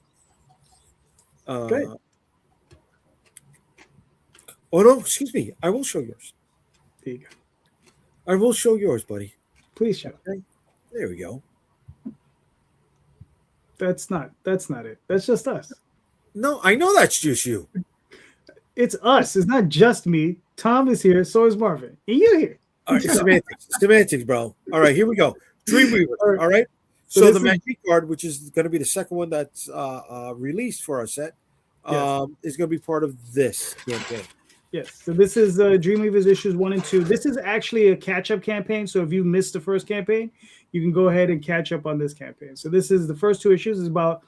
Good. Oh no, excuse me. I will show yours. There you go. I will show yours, buddy. Please show. Okay. There we go. That's not it. That's just us. No, I know that's just you. It's us. It's not just me. Tom is here. So is Marvin. And you're here. All right, semantics, bro. All right, here we go. Dreamweaver. All right. So the magic card, which is going to be the second one that's released for our set, is going to be part of this campaign. Yes. So this is Dreamweavers issues 1 and 2. This is actually a catch-up campaign. So if you missed the first campaign, you can go ahead and catch up on this campaign. So this is the first 2 issues. Is about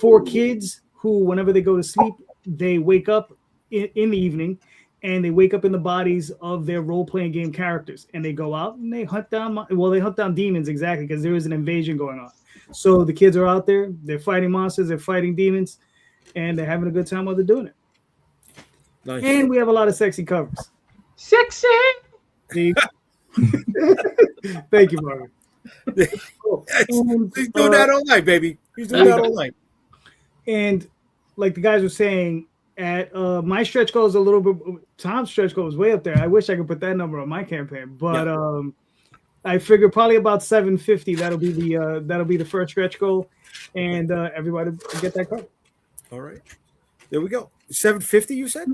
4 kids who, whenever they go to sleep, they wake up in the evening, and they wake up in the bodies of their role-playing game characters, and they go out and they hunt down. They hunt down demons, exactly, because there is an invasion going on. So the kids are out there. They're fighting monsters. They're fighting demons, and they're having a good time while they're doing it. Nice. And we have a lot of sexy covers. Sexy. Thank you, Marvin. He's doing that all night, baby. He's doing that all night. And like the guys were saying, at my stretch goal is a little bit. Tom's stretch goal is way up there. I wish I could put that number on my campaign, but I figure probably about 750. That'll be the first stretch goal, and everybody will get that card. All right, there we go. 750, you said?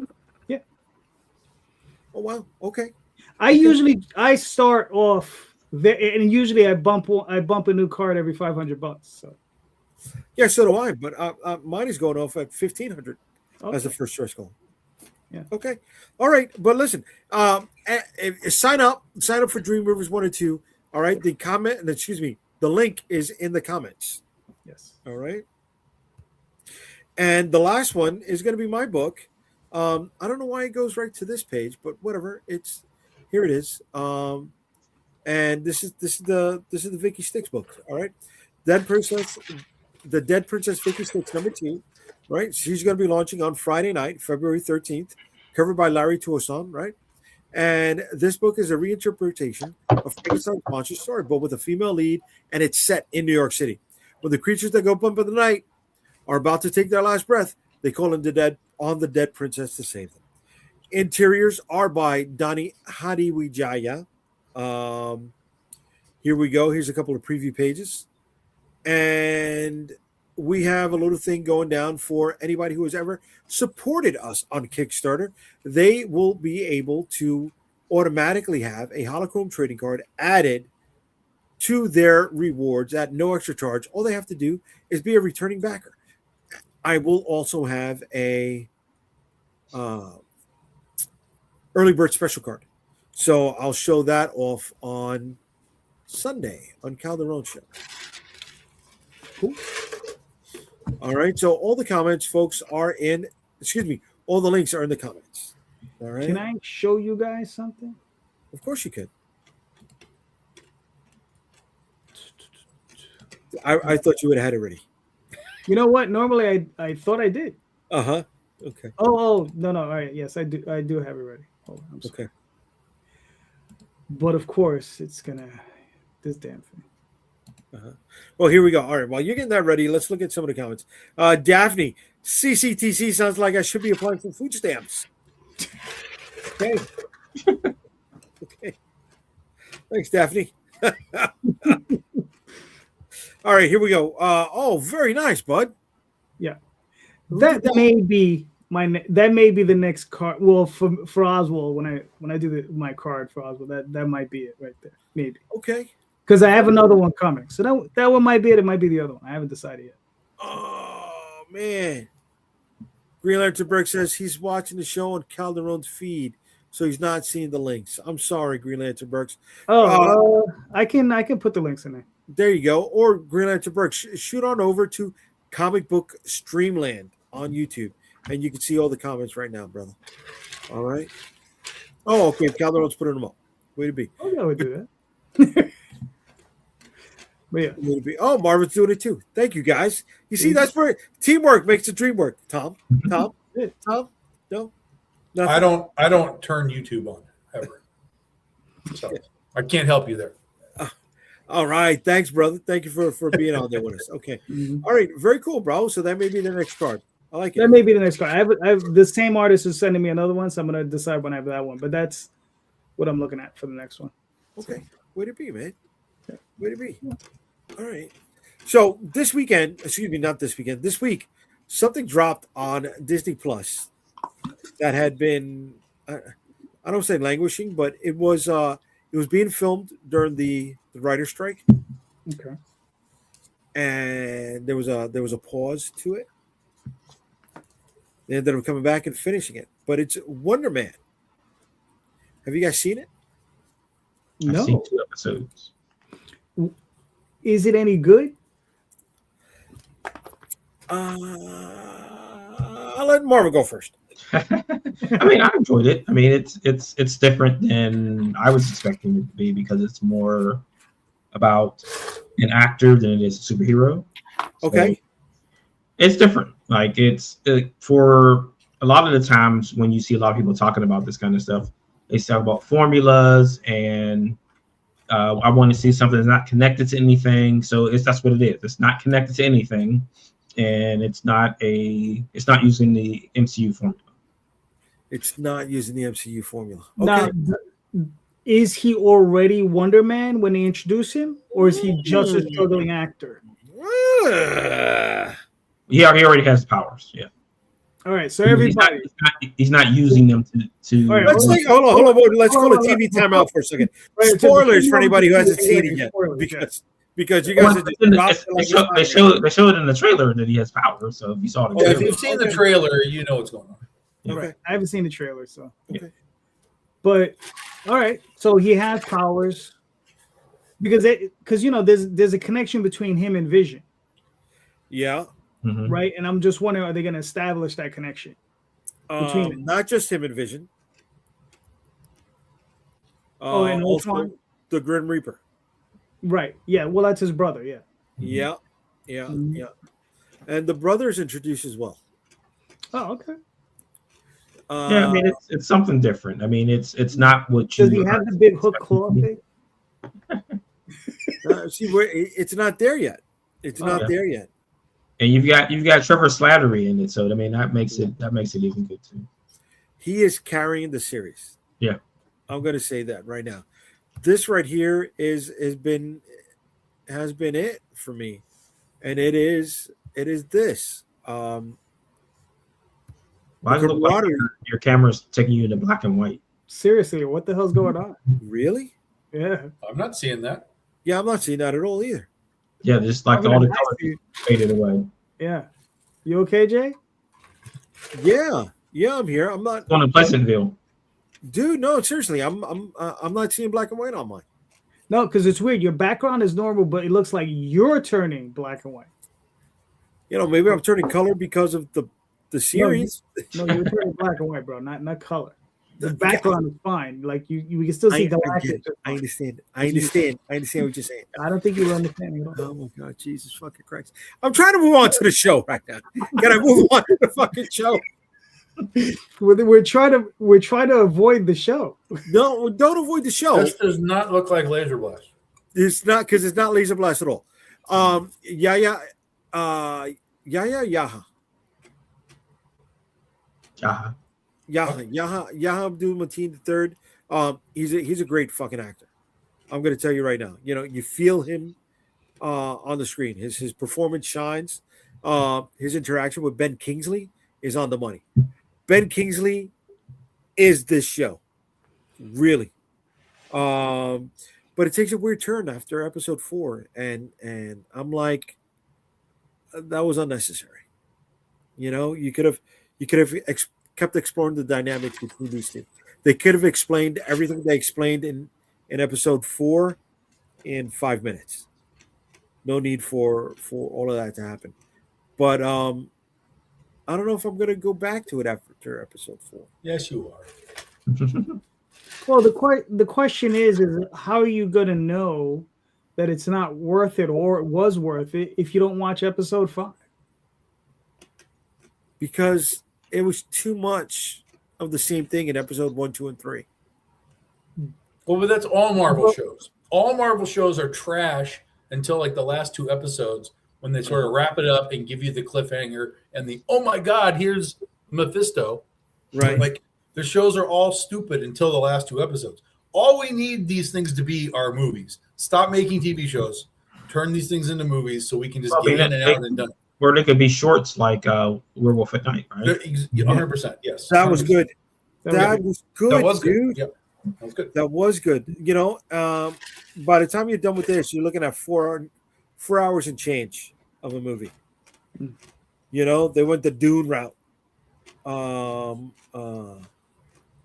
Oh wow. Okay. I start off there, and usually I bump a new card every $500. So Yeah, so do I. But mine is going off at 1,500 as the okay. first choice goal. Yeah. Okay. All right. But listen, sign up for Dream Rivers 1 and 2. All right. The link is in the comments. Yes. All right. And the last one is going to be my book. I don't know why it goes right to this page, but whatever. Here it is. And this is the Vicky Sticks book. All right. Dead Princess, the Dead Princess Vicky Sticks #2. Right. She's going to be launching on Friday night, February 13th, covered by Larry Tuason. Right. And this book is a reinterpretation of Frankenstein's monster story, but with a female lead, and it's set in New York City. When the creatures that go bump in the night are about to take their last breath, they call in the dead princess to save them. Interiors are by Donnie Hadiwijaya. Here we go. Here's a couple of preview pages. And we have a little thing going down for anybody who has ever supported us on Kickstarter. They will be able to automatically have a holochrome trading card added to their rewards at no extra charge. All they have to do is be a returning backer. I will also have a early bird special card. So I'll show that off on Sunday on Calderon Show. Cool. All right. So all the comments, folks, all the links are in the comments. All right. Can I show you guys something? Of course you could. I thought you would have had it ready. You know what? Normally I thought I did. Uh-huh. Okay. Oh no. All right. Yes, I do have it ready. Hold on. I'm sorry. Okay. But of course it's gonna this damn thing. Uh-huh. Well, here we go. All right. While you're getting that ready, let's look at some of the comments. Daphne, CCTC sounds like I should be applying for food stamps. Okay. Okay. Thanks, Daphne. All right, here we go. Oh, very nice, bud. Yeah. That may be the next card. Well, for Oswald, when I do my card for Oswald, that might be it right there. Maybe. Okay. Because I have another one coming. So that one might be it. It might be the other one. I haven't decided yet. Oh man. Green Lantern Berg says he's watching the show on Calderon's feed, so he's not seeing the links. I'm sorry, Green Lantern Bergs. I can put the links in there. There you go. Or Green Lantern Berg, shoot on over to Comic Book Streamland on YouTube, and you can see all the comments right now, brother. All right. Oh, okay. Calderon's putting them up. Way to be. Oh, yeah, I would do that. But yeah. Way to be. Oh, Marvin's doing it too. Thank you, guys. You see, that's where teamwork makes the dream work. Tom. No. Nothing. I don't turn YouTube on ever. So I can't help you there. All right. Thanks, brother. Thank you for being on there with us. Okay. Mm-hmm. All right. Very cool, bro. So that may be the next card. I like it. That may be the next card. I have the same artist is sending me another one, so I'm gonna decide when I have that one. But that's what I'm looking at for the next one. Okay. Way to be, man. Way to be. All right. So this week, something dropped on Disney Plus that had been, I don't say languishing, but it was being filmed during the writer's strike. Okay. And there was a pause to it. They ended up coming back and finishing it. But it's Wonder Man. Have you guys seen it? No. I've seen 2 episodes. Is it any good? I'll let Marvin go first. I mean, I enjoyed it. I mean, it's different than I was expecting it to be because it's more about an actor than it is a superhero. So Okay. it's different. Like for a lot of the times when you see a lot of people talking about this kind of stuff, they talk about formulas and I want to see something that's not connected to anything. So that's what it is. It's not connected to anything, and it's not using the MCU formula. It's not using the MCU formula. Now, is he already Wonder Man when they introduce him, or is he just a struggling actor? Yeah, he already has powers. Yeah. All right, so everybody, he's not using them to All right, Let's hold take hold on. Let's call Hold a on, TV timeout for a second. Right, so Spoilers for before anybody who we hasn't do seen the it yet, spoilers, yeah. because you guys are just dropped it like it's they show it in the trailer that he has power. So if you saw the Yeah, if trailer, you've seen the trailer, you know what's going on. Yeah. Right. I haven't seen the trailer, so Okay. but all right. So he has powers because there's a connection between him and Vision, Yeah. Mhm. right? And I'm just wondering, are they going to establish that connection between them? Not just him and Vision. And Also Ultron? the Grim Reaper. Right? Yeah. Well, that's his brother. Yeah. Yeah. Yeah. Mhm. Yeah. And the brothers introduced as well. Oh, okay. Yeah, I mean it's something different. I mean it's not what you. Does he have the big hook claw thing? See, it's not there yet. It's not there yet. And you've got Trevor Slattery in it, so I mean that makes it even good too. He is carrying the series. Yeah, I'm going to say that right now. This right here has been it for me, and it is this. Why does it look like your camera's taking you into black and white? Seriously, what the hell's going on? Really? Yeah. I'm not seeing that. Yeah, I'm not seeing that at all either. Yeah, just like all the colors faded away. Yeah. You okay, Jay? Yeah, I'm here. I'm not Going to Pleasantville. Dude, no, seriously, I'm not seeing black and white on mine. No, because it's weird. Your background is normal, but it looks like you're turning black and white. Maybe I'm turning color because of the series. No, you're turning black and white, bro. Not color. The background is fine. Like you can still see galactic. I understand what you're saying. I don't think you understand at all. Oh my God, Jesus fucking Christ! I'm trying to move on to the show right now. Can I move on to the fucking show? We're trying to avoid the show. No, don't avoid the show. This does not look like Laser Blast. It's not, because it's not Laser Blast at all. Yahya Abdul Mateen III. He's a great fucking actor. I'm going to tell you right now. You feel him on the screen. His performance shines. His interaction with Ben Kingsley is on the money. Ben Kingsley is this show, really. But it takes a weird turn after episode 4, and I'm like, that was unnecessary. You could have kept exploring the dynamics between these two. They could have explained everything they explained in episode 4 in 5 minutes. No need for all of that to happen. But I don't know if I'm going to go back to it after episode 4. Yes, you are. Well, the question is how are you going to know that it's not worth it or it was worth it if you don't watch episode 5? Because it was too much of the same thing in episode 1, 2, and 3. Well, but that's all Marvel shows. All Marvel shows are trash until like the last 2 episodes, when they sort of wrap it up and give you the cliffhanger and the, oh my God, here's Mephisto. Right. Like the shows are all stupid until the last 2 episodes. All we need these things to be are movies. Stop making TV shows. Turn these things into movies so we can just get in and out and done. Where they could be shorts like Werewolf at Night, right? 100%, yes. That was good. That was good, That was good. dude. Yep. That was good. That was good. By the time you're done with this, you're looking at 4 hours and change of a movie. They went the Dune route. And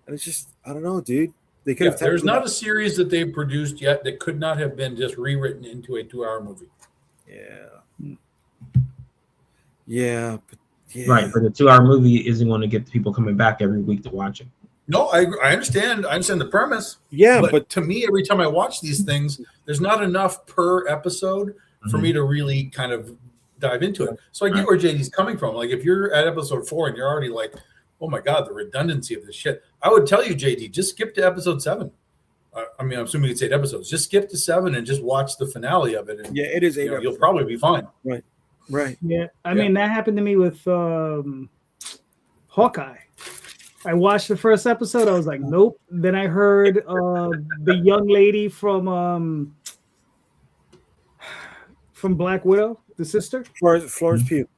it's just, I don't know, dude. They could have. There's not a series that they've produced yet that could not have been just rewritten into a 2-hour movie. Yeah. Right, but the 2-hour movie isn't going to get people coming back every week to watch it. No, I understand. I understand the premise. Yeah, but to me, every time I watch these things, there's not enough per episode for me to really kind of dive into it. So I get where JD's coming from. Like if you're at episode 4 and you're already like, oh my God, the redundancy of this shit. I would tell you, JD, just skip to episode 7. I'm assuming it's 8 episodes. Just skip to 7 and just watch the finale of it. And, it is 8 episodes. You'll probably be fine. Right. Yeah. I mean, that happened to me with Hawkeye. I watched the first episode. I was like, nope. Then I heard the young lady from Black Widow, the sister, Florence Pugh.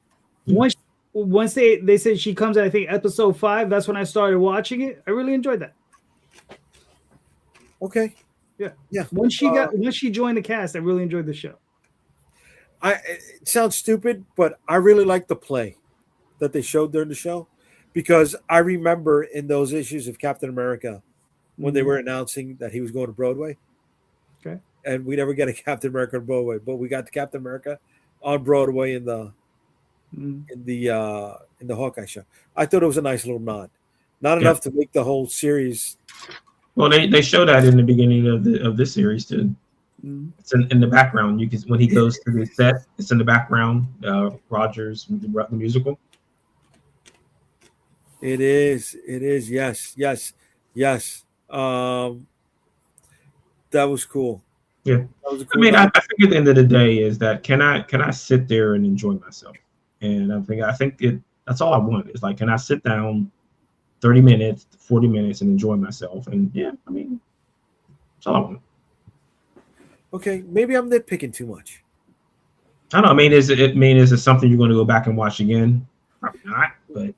once they said she comes at, I think, episode 5, that's when I started watching it. I really enjoyed that. Okay. Yeah. Once she joined the cast, I really enjoyed the show. It sounds stupid, but I really like the play that they showed during the show, because I remember in those issues of Captain America when they were announcing that he was going to Broadway. Okay. And we never get a Captain America on Broadway, but we got the Captain America on Broadway in the Hawkeye show. I thought it was a nice little nod. Not enough to make the whole series. Well, they show that in the beginning of this series too. It's in the background. You can, when he goes to the set, it's in the background. Rogers, the musical. It is. Yes. That was cool. Yeah. That was a cool I mean, I think at the end of the day is that can I sit there and enjoy myself? And I think that's all I want. Is like, can I sit down 30 minutes, 40 minutes and enjoy myself? And yeah, I mean, that's all I want. Okay, maybe I'm nitpicking too much. I don't know. I mean, is it something you're going to go back and watch again? Probably not, but.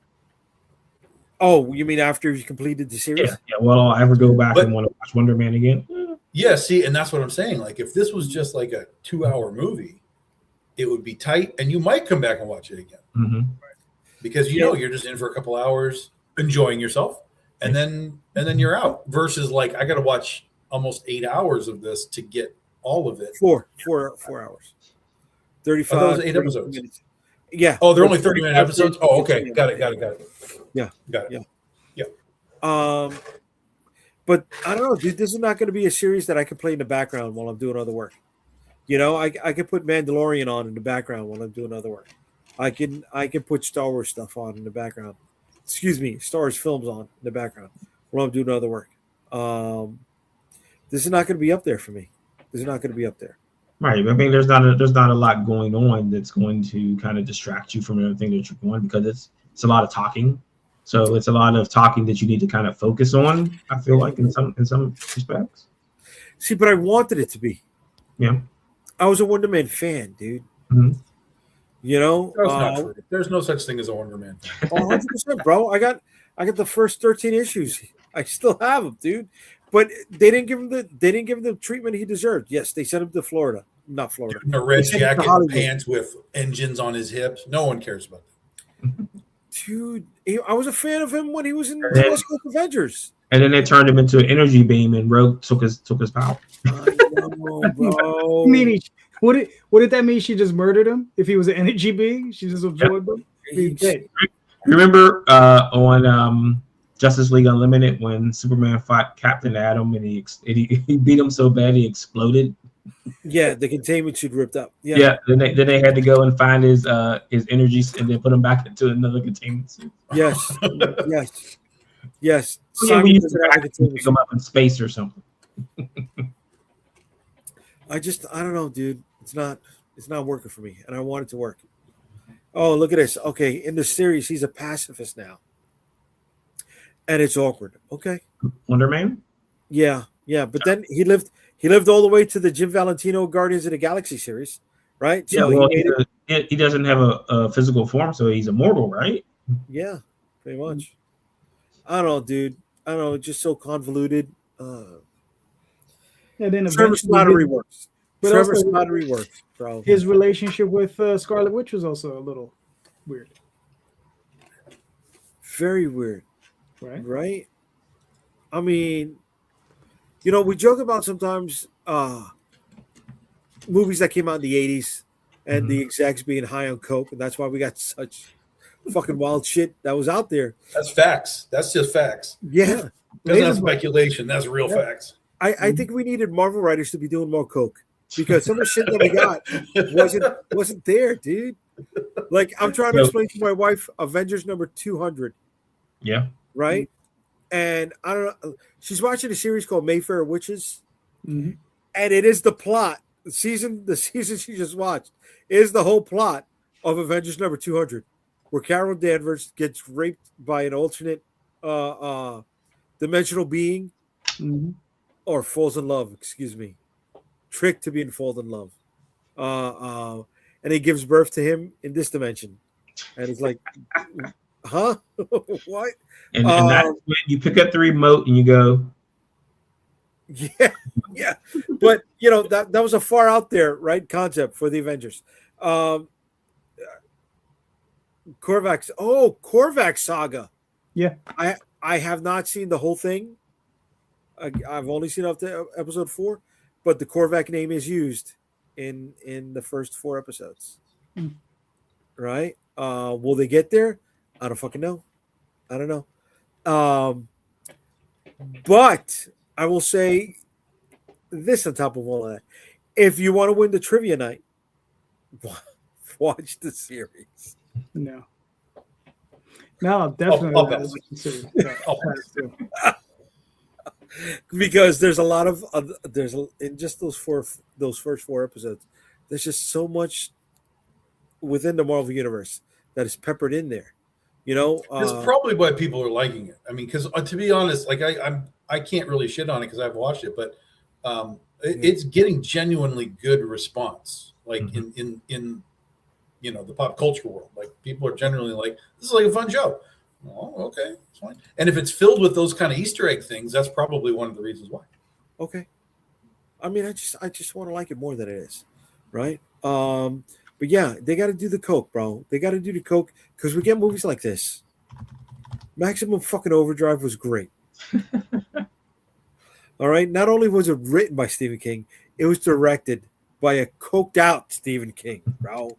Oh, you mean after you completed the series? Yeah. Well, I'll ever go back and want to watch Wonder Man again? Yeah, see, and that's what I'm saying. Like, if this was just like a 2-hour movie, it would be tight, and you might come back and watch it again. Mm-hmm. Because you're just in for a couple hours enjoying yourself, and then you're out. Versus like I got to watch almost 8 hours of this to get all of it. 4 hours. 35. Those 8 episodes. Minutes. Yeah. Oh, they're only 30-minute episodes. Oh, okay. Got it. Yeah. Got it. Yeah. But I don't know, dude. This is not going to be a series that I can play in the background while I'm doing other work. You know, I can put Mandalorian on in the background while I'm doing other work. I can put Star Wars stuff on in the background. Excuse me, Star Wars films on in the background while I'm doing other work. This is not going to be up there for me. This is not going to be up there. Right. I mean, there's not a lot going on that's going to kind of distract you from everything that you're doing, because it's a lot of talking. So it's a lot of talking that you need to kind of focus on, I feel like, in some respects. See, but I wanted it to be. Yeah. I was a Wonder Man fan, dude. Mm-hmm. You know, That's not true. There's no such thing as a Wonder Man. 100%, bro. I got the first 13 issues. I still have them, dude. But they didn't give him the treatment he deserved. Yes, they sent him to Florida, not Florida. A red jacket and pants with engines on his hips. No one cares about that. Dude, I was a fan of him when he was in the West Coast Avengers. And then they turned him into an energy beam, and Rogue took his power. I know, bro. What did that mean? She just murdered him? If he was an energy being, she just absorbed him? He's dead. Remember on Justice League Unlimited when Superman fought Captain Atom and he beat him so bad he exploded? Yeah, the containment suit ripped up. Yeah. Then they had to go and find his energy and then put him back into another containment suit. Yes. Yeah, we used to pick him up in space or something. I don't know, dude. It's not working for me, and I want it to work. Oh, look at this. Okay, in the series, he's a pacifist now, and it's awkward. Okay, Wonder Man. Yeah, but then he lived all the way to the Jim Valentino Guardians of the Galaxy series, right? So yeah, well, he doesn't have a physical form, so he's immortal, right? Yeah, pretty much. I don't know, dude. I don't know. It's just so convoluted. And then Trevor Slattery works. Trevor Slattery works, bro. His relationship with Scarlet Witch was also a little weird. Very weird. Right? I mean, you know, we joke about sometimes movies that came out in the 80s and the execs being high on coke, and that's why we got such fucking wild shit that was out there. That's facts. That's just facts. Yeah. That's not speculation. That's real facts. I think we needed Marvel writers to be doing more coke, because some of the shit that we got wasn't there, dude. Like, I'm trying to explain to my wife Avengers number 200. Yeah. Right? And I don't know. She's watching a series called Mayfair Witches. Mm-hmm. And it is the plot. The season she just watched is the whole plot of Avengers number 200, where Carol Danvers gets raped by an alternate dimensional being, or falls in love, tricked to being fall in love. And he gives birth to him in this dimension. and it's like, huh? What? And that's when you pick up the remote and you go, Yeah, yeah. But you know that was a far out there, right? Concept for the Avengers. Korvac saga. Yeah. I have not seen the whole thing. I've only seen up to episode 4, but the Korvac name is used in the first 4 episodes. Mm. Right? Will they get there? I don't fucking know. I don't know. But I will say this on top of all of that: if you want to win the trivia night, watch the series. No, definitely I'll not pass. watching series. I'll pass. too. Because there's a lot of in just those first 4 episodes, there's just so much within the Marvel universe that is peppered in there. You know, That's probably why people are liking it. I mean, because to be honest, like I can't really shit on it because I've watched it, but it's getting genuinely good response. Like in you know, the pop culture world, like people are generally like, this is like a fun show. Oh, okay, it's fine. And if it's filled with those kind of Easter egg things, that's probably one of the reasons why. okay. I mean, I just want to like it more than it is, right? But yeah, they got to do the coke, bro. They got to do the coke because we get movies like this. Maximum fucking Overdrive was great. All right. Not only was it written by Stephen King, it was directed by a coked out Stephen King, bro.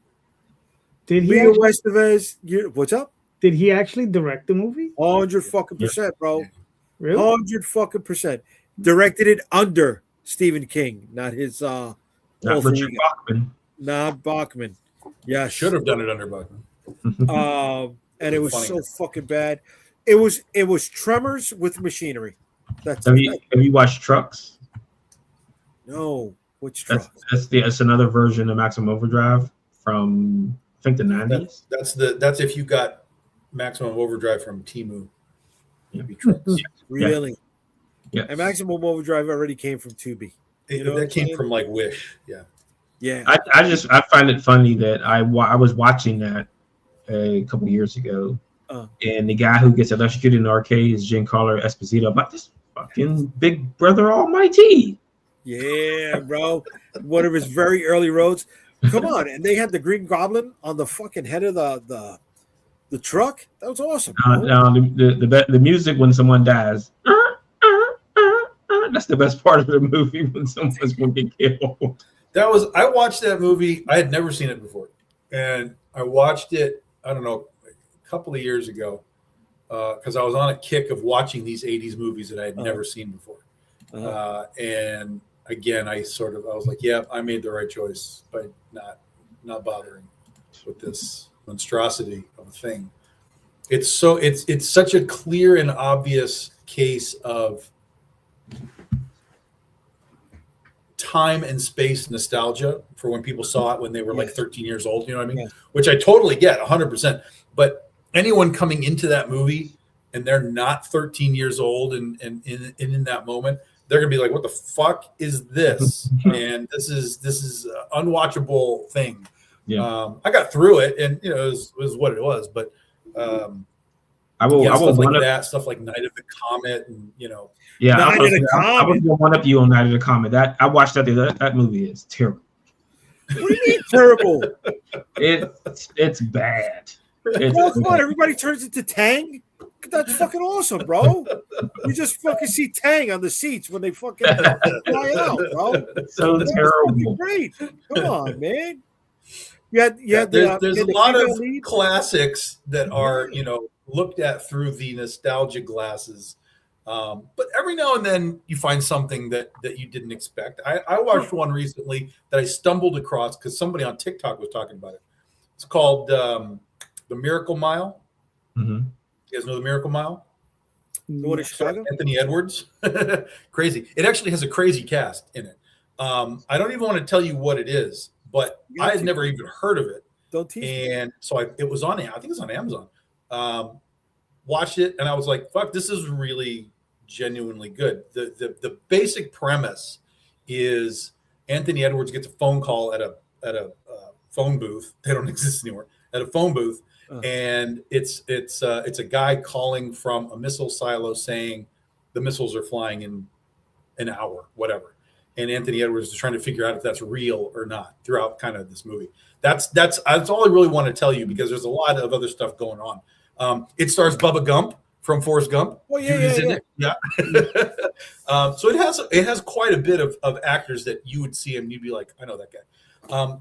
Did he? Leo Actually, Estevez, what's up? did he actually direct the movie? 100% bro. Really? 100% directed it under Stephen King, not his not Richard Bachman. Not Bachman. Yeah, Should have done it under Bachman. And it was so fucking bad. It was Tremors with machinery. That's Have you watched Trucks? no. Which truck? That's another version of Maximum Overdrive from I think the 90s. That's if you got Maximum Overdrive from Temu. Maybe Trucks. Really? Yeah. And Maximum Overdrive already came from Tubi. That came from like Wish. Yeah. Yeah. I find it funny that I was watching that a couple years ago, and the guy who gets electrocuted in the arcade is Giancarlo Esposito. I'm like, this fucking Big Brother Almighty. Yeah, bro. One of his very early roads. Come on. And they had the Green Goblin on the fucking head of the truck. That was awesome. The music when someone dies. That's the best part of the movie when someone's going to get killed. I watched that movie. I had never seen it before. And I watched it, I don't know, a couple of years ago because I was on a kick of watching these 80s movies that I had never seen before. And again, I was like, yeah, I made the right choice by not bothering with this monstrosity of a thing. It's such a clear and obvious case of time and space nostalgia for when people saw it when they were like 13 years old, you know what I mean? Which I totally get 100%. But anyone coming into that movie and they're not 13 years old and in that moment, they're gonna be like, what the fuck is this? And this is an unwatchable thing. Yeah. I got through it and it was what it was, but I will stuff like Night of the Comet and I was gonna one up you on Night of the Comet. That I watched that movie is terrible. What do you mean terrible? It's bad. Come on, everybody turns into Tang. That's fucking awesome, bro. You just fucking see Tang on the seats when they fucking fly out, bro. So terrible. Great. Come on, man. There's a lot of classics that are looked at through the nostalgia glasses, but every now and then you find something that you didn't expect. I watched one recently that I stumbled across because somebody on TikTok was talking about it. It's called The Miracle Mile. Mm-hmm. You guys know The Miracle Mile? What is Chicago? Anthony Edwards. Crazy. It actually has a crazy cast in it. I don't even want to tell you what it is, but I had never even heard of it. Don't tease me. And so it was on, I think it's on Amazon. Watched it and I was like, fuck, this is really genuinely good. The basic premise is Anthony Edwards gets a phone call at a phone booth. They don't exist anymore. At a phone booth, and it's a guy calling from a missile silo saying the missiles are flying in an hour, whatever. And Anthony Edwards is trying to figure out if that's real or not throughout kind of this movie. That's all I really want to tell you, because there's a lot of other stuff going on. It stars Bubba Gump from Forrest Gump. Oh yeah. So it has quite a bit of actors that you would see him, you'd be like, I know that guy.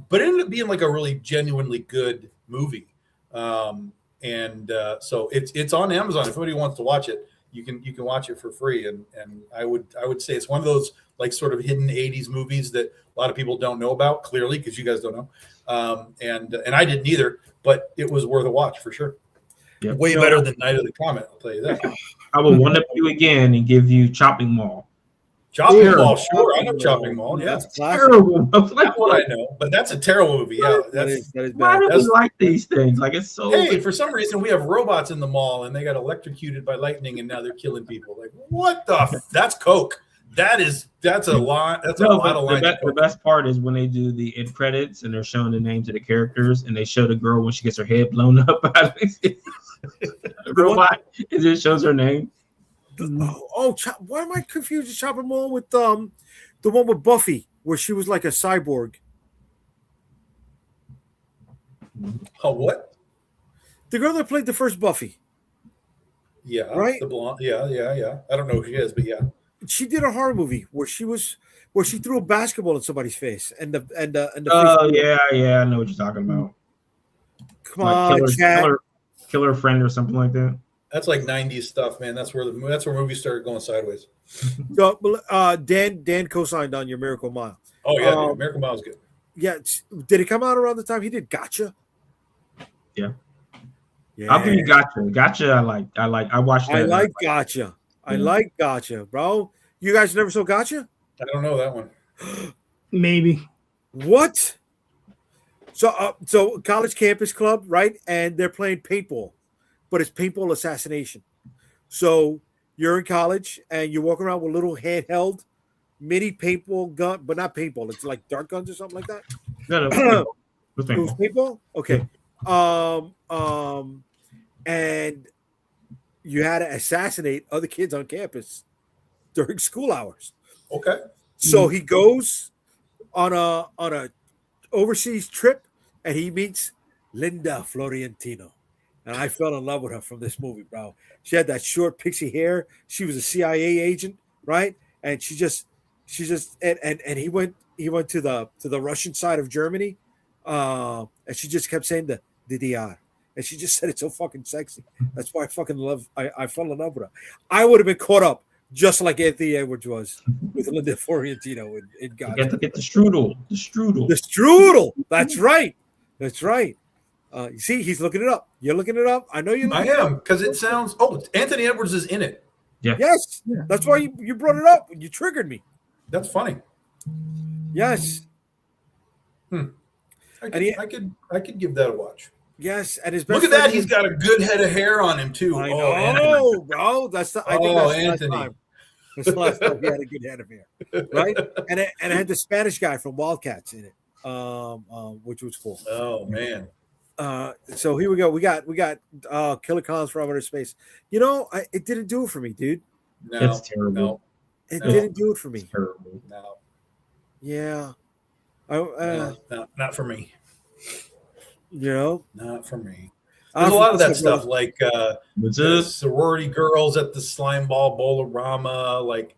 But it ended up being like a really genuinely good movie. So it's on Amazon. If anybody wants to watch it, you can watch it for free. And I would say it's one of those like sort of hidden 80s movies that a lot of people don't know about, clearly, because you guys don't know. And I didn't either, but it was worth a watch for sure. Yep. Way better than Night of the Comet, I'll tell you that. I will one up you again and give you Chopping Mall. Chopping Mall, sure. I know Chopping Mall. Yeah, That's classic. Terrible. that one I know, but that's a terrible movie. Yeah, That is Why bad. do we like these things? Like, it's so. Hey, for some reason we have robots in the mall and they got electrocuted by lightning and now they're killing people. Like, what the? That's Coke. That's a lot. That's a lot of lines. The best part is when they do the end credits and they're showing the names of the characters, and they show the girl when she gets her head blown up by the robot, and it shows her name. Why am I confused with Chopping Mall with the one with Buffy where she was like a cyborg? Oh, what? The girl that played the first Buffy. Yeah, right. The blonde. Yeah. I don't know who she is, but yeah. She did a horror movie where she threw a basketball in somebody's face and the Oh yeah, I know what you're talking about. Come on, killer friend or something like that. That's like 90s stuff, man. That's where movies started going sideways. So, Dan co-signed on your Miracle Mile. Oh yeah, Miracle Mile is good. Yeah, did it come out around the time he did Gotcha? Yeah. I'll give you Gotcha. Gotcha, I watched that. I like Gotcha. I like Gotcha, bro. You guys never saw Gotcha? I don't know that one. Maybe. What? So college campus club, right? And they're playing paintball, but it's paintball assassination. So you're in college and you walk around with a little handheld mini paintball gun, but not paintball. It's like dart guns or something like that. No, it was paintball. Okay. And you had to assassinate other kids on campus during school hours. Okay. So he goes on a overseas trip and he meets Linda Florentino. And I fell in love with her from this movie, bro. She had that short pixie hair. She was a CIA agent, right? And she just and he went to the Russian side of Germany. And she just kept saying the DR. And she just said it so fucking sexy. That's why I fucking I fell in love with her. I would have been caught up just like Anthony Edwards was with Linda Florentino in God. You have to get the strudel. The strudel. That's right. You see, he's looking it up. You're looking it up. I know you're looking it up. I am, because it sounds... Oh, Anthony Edwards is in it. Yeah. Yes. Yeah. That's why you brought it up. You triggered me. That's funny. Yes. I could give that a watch. Yes, and his best look at that. He's got a good head of hair on him too. I know, bro. I think that's Anthony. The last time. That's the last time he had a good head of hair, right? And it had the Spanish guy from Wildcats in it, which was cool. Oh man. So here we go. We got Killer Clowns from Outer Space. You know, it didn't do it for me, dude. No, it's terrible. No, it didn't do it for me. It's terrible. No. Yeah. Not for me. You know, not for me. There's a lot of that stuff, like the sorority girls at the slime ball bowl-orama. Like,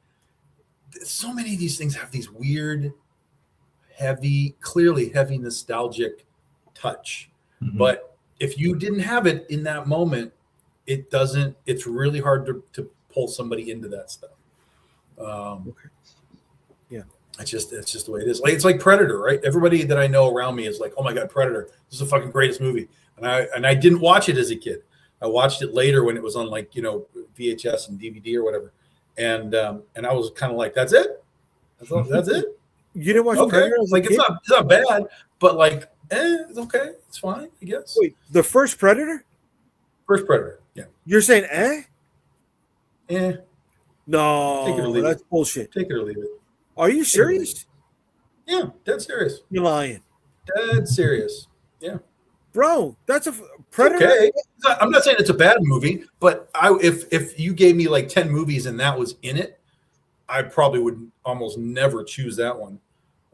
so many of these things have these weird, clearly heavy nostalgic touch. Mm-hmm. But if you didn't have it in that moment, it's really hard to pull somebody into that stuff. Okay. Yeah. It's just the way it is. Like, it's like Predator, right? Everybody that I know around me is like, "Oh my God, Predator! This is the fucking greatest movie." And I didn't watch it as a kid. I watched it later when it was on VHS and DVD or whatever. And I was kind of like, "That's it? That's it?" You didn't watch Predator as a kid? It's not bad, but like, it's okay. It's fine, I guess. Wait, the first Predator? First Predator, yeah. You're saying No, that's it. bullshit. Take it or leave it. Are you serious? Yeah, dead serious. You're lying. Dead serious. Yeah. bro. That's a Predator. Okay, I'm not saying it's a bad movie, but if you gave me like 10 movies and that was in it, I probably would almost never choose that one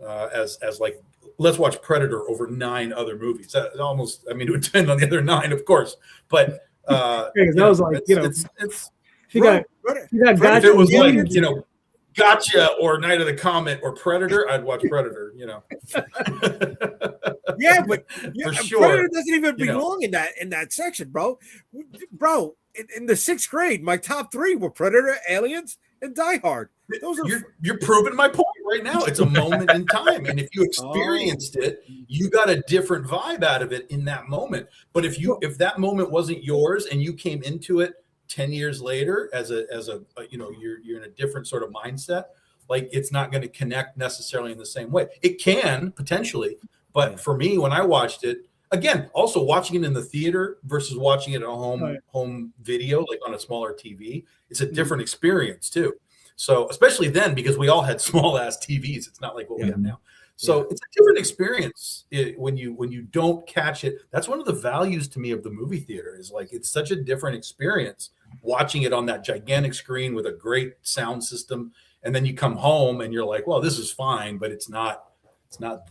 as like, let's watch Predator over 9 other movies. That almost, I mean, it would depend on the other 9, of course, but that was like, it's if you got if it was like, Gotcha or Night of the Comet or Predator, I'd watch Predator, Yeah, but for sure. Predator doesn't even belong in that section, bro. Bro, in the 6th grade, my top 3 were Predator, Aliens, and Die Hard. Those are you're proving my point right now. It's a moment in time, and if you experienced it, you got a different vibe out of it in that moment. But if that moment wasn't yours and you came into it 10 years later as a you're in a different sort of mindset, like it's not going to connect necessarily in the same way. It can potentially, but for me, when I watched it, again, also watching it in the theater versus watching it at home video, like on a smaller TV, it's a different experience too. So especially then, because we all had small ass TVs, it's not like what we have now. So it's a different experience when you don't catch it. That's one of the values to me of the movie theater, is like it's such a different experience watching it on that gigantic screen with a great sound system, and then you come home and you're like, well, this is fine, but it's not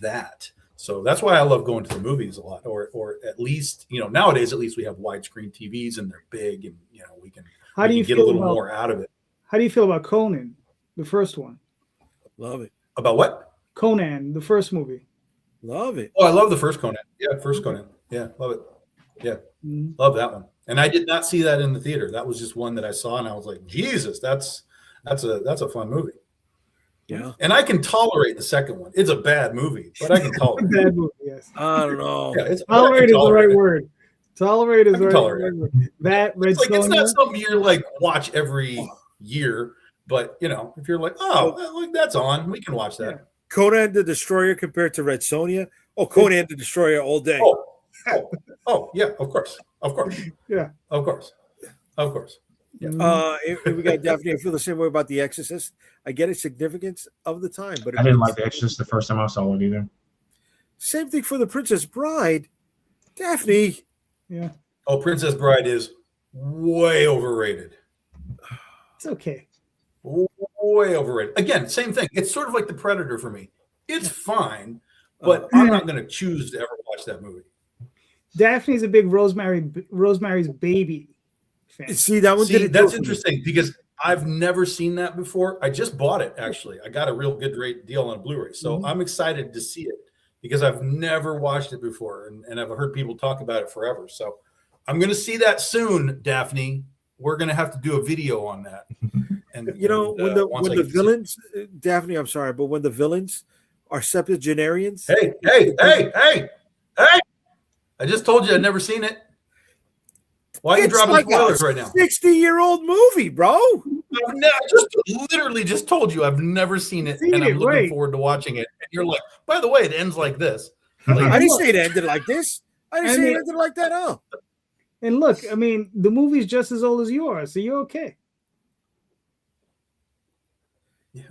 that. So that's why I love going to the movies a lot, or at least nowadays at least we have widescreen TVs and they're big, and we can get a little more out of it. How do you feel about Conan, the first one? Love it. About what? Conan, the first movie. Love it. Oh, I love the first Conan. Yeah, first Conan. Yeah, love it. Yeah, love that one. And I did not see that in the theater. That was just one that I saw, and I was like, Jesus, that's a fun movie. Yeah. And I can tolerate the second one. It's a bad movie, but I can tolerate it. Bad movie, yes. I don't know. Yeah, tolerate is the right word. Tolerate is the right word. That Red It's like Sonja, it's not something you're like watch every year, but if you're like, look, that's on, we can watch that. Yeah. Conan the Destroyer compared to Red Sonja. Oh, Conan the Destroyer all day. Oh, yeah, of course. Yeah, of course. Yeah. We got Daphne. I feel the same way about The Exorcist. I get its significance of the time, but I didn't like The Exorcist the first time I saw it either. Same thing for The Princess Bride. Daphne. Yeah. Oh, Princess Bride is way overrated. It's okay. Way overrated. Again, same thing. It's sort of like The Predator for me. It's fine, but I'm not going to choose to ever watch that movie. Daphne's a big Rosemary's Baby fan. See, that one did it. That's interesting because I've never seen that before. I just bought it, actually. I got a real good great deal on Blu-ray. So I'm excited to see it because I've never watched it before, and I've heard people talk about it forever. So I'm going to see that soon, Daphne. We're going to have to do a video on that. And when the villains, Daphne, I'm sorry, but when the villains are septuagenarians. Hey. I just told you I'd never seen it. Why are you dropping spoilers right now? 60-year-old movie, bro. I literally just told you I've never seen it, and I'm looking forward to watching it. And you're like, by the way, it ends like this. I didn't say it ended like this. I didn't say it ended like that. Oh. And look, I mean, the movie's just as old as you are, so you're okay. Yeah.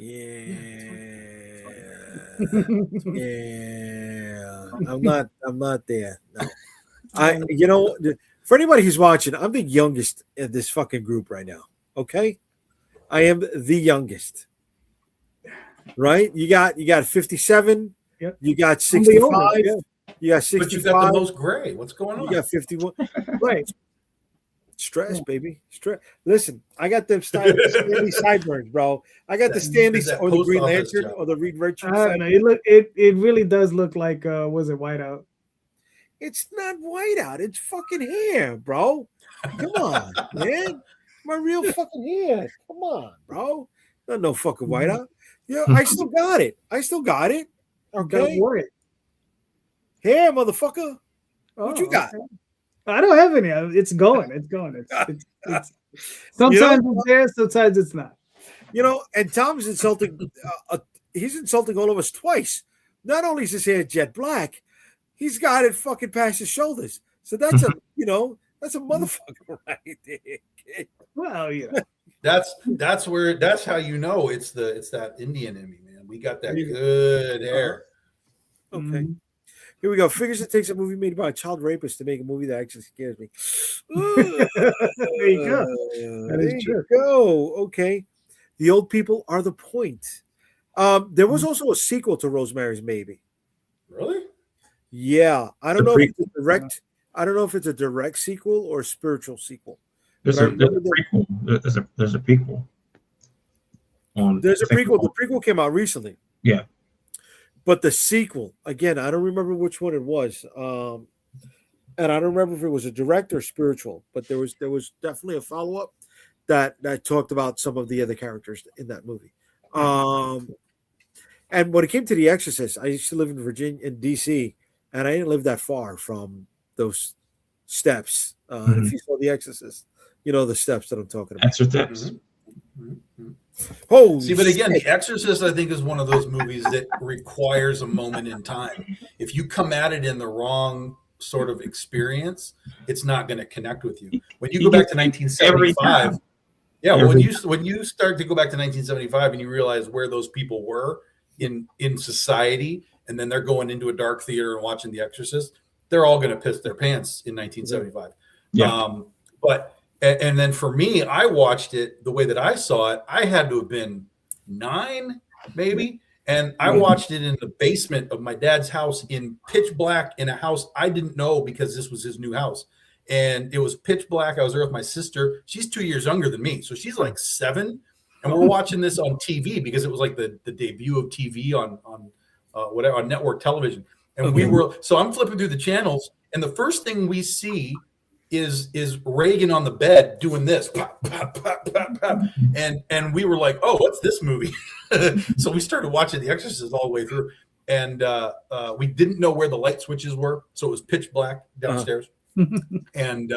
I'm not there. No. For anybody who's watching, I'm the youngest in this fucking group right now. Okay? I am the youngest. Right? You got 57. Yep. You got 65. You got 65. But you got the most gray. What's going on? You got 51. Right. Stress, baby. Stress. Listen, I got them Stanley sideburns, bro. I got the Stanley or the Green Lantern or the Reed Richards. It really does look like was it Whiteout? It's not Whiteout. It's fucking hair, bro. Come on, man. My real fucking hair. Come on, bro. Not no fucking Whiteout. Yeah, I still got it. Okay. Don't worry. Hair, motherfucker. What you got? Okay. I don't have any. It's going. It's sometimes it's there, sometimes it's not. And Tom's insulting. He's insulting all of us twice. Not only is his hair jet black, he's got it fucking past his shoulders. So that's that's a motherfucker right there. Well, that's how you know it's that Indian in me, man. We got that good hair. Okay. Here we go. Figures it takes a movie made by a child rapist to make a movie that actually scares me. There you go. That There is you true. go. Okay. The old people are the point. There was also a sequel to Rosemary's Baby. Really? Yeah. I don't The know if it's a prequel. direct. I don't know if it's a direct sequel or a spiritual sequel. There's But I a remember that- prequel. There's a prequel. There's a I think prequel. The prequel came out recently. Yeah. But the sequel, again, I don't remember which one it was. And I don't remember if it was a direct or spiritual, but there was definitely a follow-up that talked about some of the other characters in that movie. And when it came to The Exorcist, I used to live in Virginia, in DC, and I didn't live that far from those steps. If you saw The Exorcist, you know the steps that I'm talking about. Exorcist. Holy See, but again, shit. The Exorcist, I think, is one of those movies that requires a moment in time. If you come at it in the wrong sort of experience, it's not going to connect with you. When you go back to 1975, when you start to go back to 1975 and you realize where those people were in society, and then they're going into a dark theater and watching The Exorcist, they're all going to piss their pants in 1975. Yeah. And then for me, I watched it the way that I saw it. I had to have been 9, maybe. And I watched it in the basement of my dad's house in pitch black in a house I didn't know because this was his new house. And it was pitch black. I was there with my sister. She's 2 years younger than me. So she's like 7. And we're watching this on TV because it was like the debut of TV on whatever, on network television. And so I'm flipping through the channels. And the first thing we see is Reagan on the bed doing this, pop, pop, pop, pop, pop. And we were like, oh, what's this movie? So we started watching The Exorcist all the way through, and we didn't know where the light switches were, so it was pitch black downstairs. And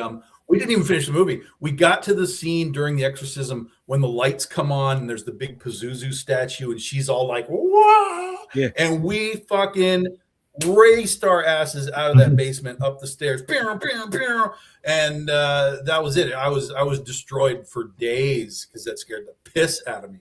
we didn't even finish the movie. We got to the scene during the exorcism when the lights come on and there's the big Pazuzu statue, and she's all like, "Whoa!" Yeah. And we fucking raced our asses out of that basement up the stairs, and that was it. I was destroyed for days because that scared the piss out of me,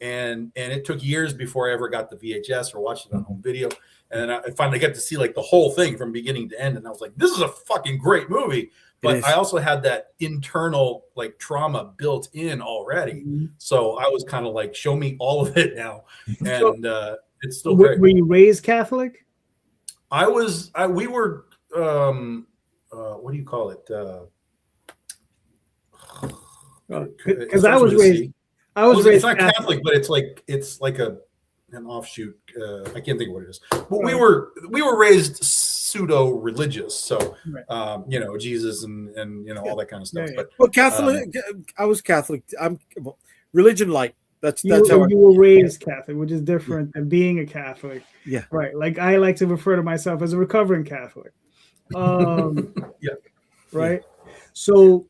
and it took years before I ever got the VHS or watched it on home video, and then I finally got to see like the whole thing from beginning to end, and I was like, this is a fucking great movie. But I also had that internal like trauma built in already, so I was kind of like, show me all of it now, and it's still great. Were you raised Catholic? We were, what do you call it? Because I was raised. It's not Catholic, but it's like an offshoot. I can't think of what it is. But we were raised pseudo religious, so Jesus and all that kind of stuff. Yeah. But Catholic. I was Catholic. I'm religion light. That's how you were raised Catholic, which is different than being a Catholic. Yeah. Right. Like I like to refer to myself as a recovering Catholic. Yeah. Right. So,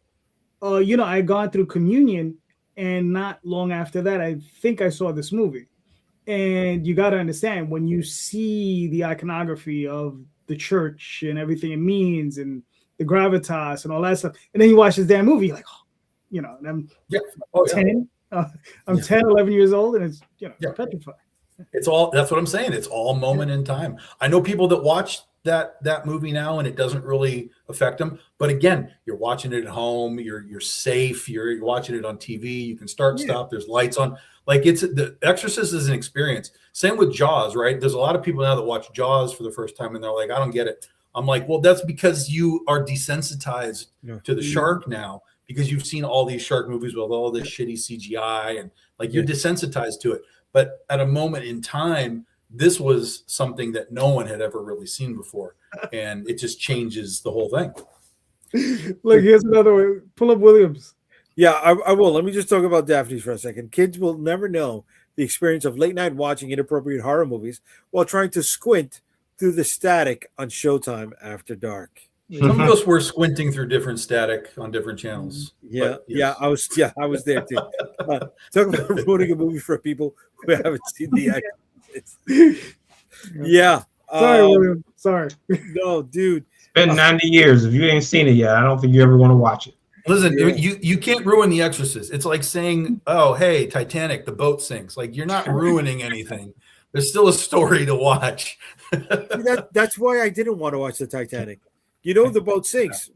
I had gone through communion, and not long after that, I think I saw this movie. And you got to understand, when you see the iconography of the church and everything it means and the gravitas and all that stuff, and then you watch this damn movie, you're like, and I'm 10. I'm 10, 11 years old, and it's petrified. That's what I'm saying. It's all moment in time. I know people that watch that movie now and it doesn't really affect them. But again, you're watching it at home. You're safe. You're watching it on TV. You can start, stop. There's lights on. Like The Exorcist is an experience. Same with Jaws, right? There's a lot of people now that watch Jaws for the first time and they're like, I don't get it. I'm like, well, that's because you are desensitized to the shark now, because you've seen all these shark movies with all this shitty CGI and like you're desensitized to it. But at a moment in time, this was something that no one had ever really seen before. And it just changes the whole thing. Look, here's another one. Pull up Williams. Yeah, I will. Let me just talk about Daphne's for a second. Kids will never know the experience of late night watching inappropriate horror movies while trying to squint through the static on Showtime after dark. Some of us were squinting through different static on different channels. Yeah, I was there too. Talk about ruining a movie for people who haven't seen the Exorcist. Yeah. Sorry, William. Sorry. No, dude. It's been 90 years. If you ain't seen it yet, I don't think you ever want to watch it. Listen, you can't ruin The Exorcist. It's like saying, oh, hey, Titanic, the boat sinks. Like, you're not ruining anything. There's still a story to watch. That's why I didn't want to watch the Titanic. You know, the boat sinks.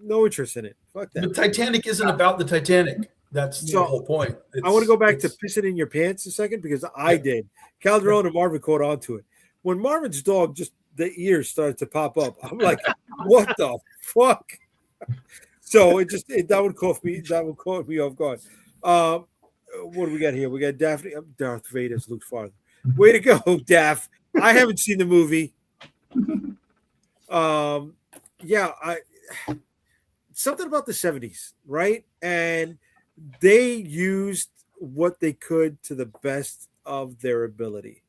No interest in it. Fuck that. The Titanic isn't about the Titanic. That's the whole point. I want to go back to pissing in your pants a second because I did. Calderon and Marvin caught on to it. When Marvin's dog the ears started to pop up, I'm like, what the fuck? So that would caught me off guard. What do we got here? We got Daphne. Darth Vader's Luke farther. Way to go, Daph. I haven't seen the movie. Something about the 70s, right? And they used what they could to the best of their ability.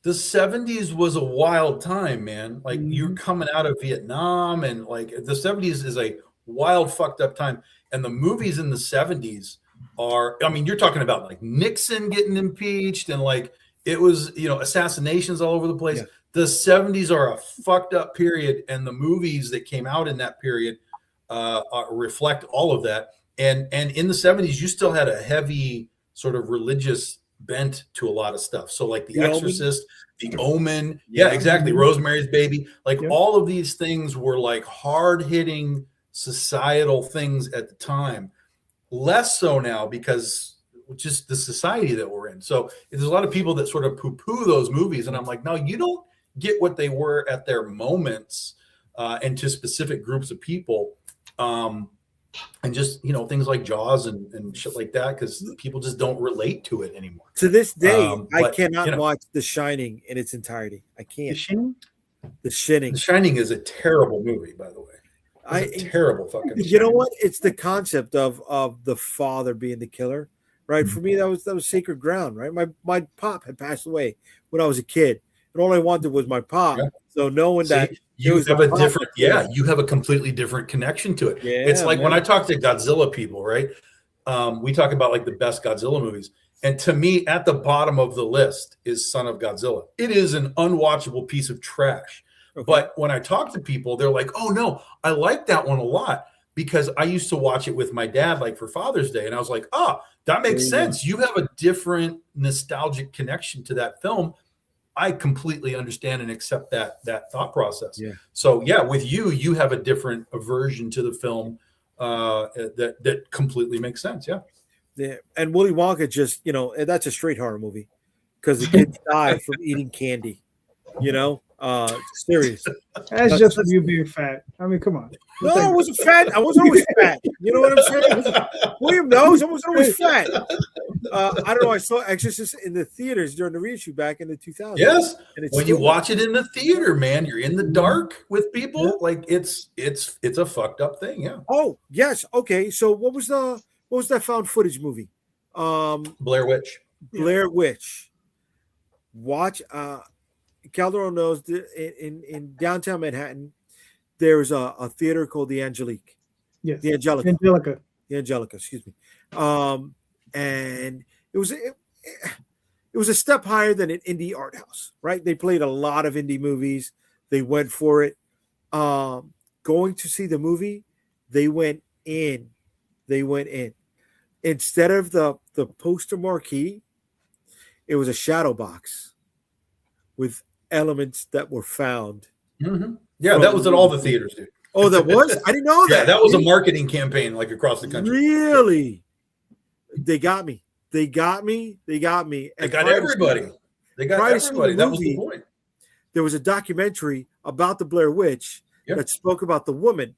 The 70s was a wild time, man. Like you're coming out of Vietnam, and like the 70s is a wild, fucked up time. And the movies in the 70s are, I mean, you're talking about like Nixon getting impeached and like it was, assassinations all over the place. Yeah. The 70s are a fucked up period, and the movies that came out in that period reflect all of that. And in the 70s, you still had a heavy sort of religious bent to a lot of stuff. So like The Exorcist, The Omen, yeah, exactly, Rosemary's Baby, like all of these things were like hard-hitting societal things at the time. Less so now because just the society that we're in. So there's a lot of people that sort of poo-poo those movies, and I'm like, no, you don't get what they were at their moments and to specific groups of people. And just, things like Jaws and shit like that, because people just don't relate to it anymore. To this day, I cannot watch The Shining in its entirety. I can't. The Shining. The Shining is a terrible movie, by the way. It's a terrible fucking. You know what? It's the concept of the father being the killer, right? Mm-hmm. For me, that was sacred ground, right? My pop had passed away when I was a kid, and all I wanted was my pop. Yeah. So knowing that. You have a different, you have a completely different connection to it. Yeah, it's like when I talk to Godzilla people, right? We talk about like the best Godzilla movies. And to me, at the bottom of the list is Son of Godzilla. It is an unwatchable piece of trash. Okay. But when I talk to people, they're like, oh no, I like that one a lot because I used to watch it with my dad, like for Father's Day. And I was like, that makes sense. You have a different nostalgic connection to that film. I completely understand and accept that thought process. Yeah. So with you have a different aversion to the film that completely makes sense. Yeah. Yeah. And Willy Wonka just, that's a straight horror movie because the kids die from eating candy. Serious. That's just you being fat. I mean, come on. No, I wasn't fat. I wasn't always fat. You know what I'm saying? William knows I wasn't always fat. I don't know. I saw Exorcist in the theaters during the reissue back in the 2000s. Yes. When you watch it in the theater, man, you're in the dark with people. Yeah. Like it's a fucked up thing. Yeah. Oh, yes. Okay. So what was that found footage movie? Blair Witch. Blair Witch. Watch. Calderon knows in downtown Manhattan, there's a theater called the Angelique. Yes. The Angelica. The Angelica, excuse me. And it was a step higher than an indie art house, right? They played a lot of indie movies. They went for it. Going to see the movie, they went in. Instead of the poster marquee, it was a shadow box with elements that were found. Mm-hmm. Yeah, that was at all the theaters, dude. Oh, that was? I didn't know that. Yeah, that was a marketing campaign like across the country. Really? They got me. They got everybody. They got everybody. That was the point. There was a documentary about the Blair Witch that spoke about the woman,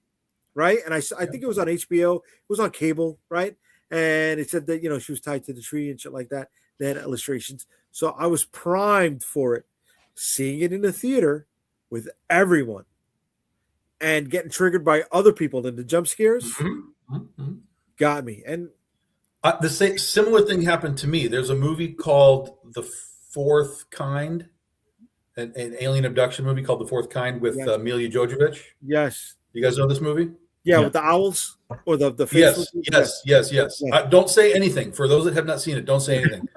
right? And I think it was on HBO. It was on cable, right? And it said that, she was tied to the tree and shit like that. They had illustrations. So I was primed for it. Seeing it in the theater with everyone and getting triggered by other people than the jump scares got me. And the same similar thing happened to me. There's a movie called The Fourth Kind, an alien abduction movie called The Fourth Kind with Milla Jovovich. Yes. You guys know this movie? Yeah, with the owls or the yes. Don't say anything. For those that have not seen it, don't say anything.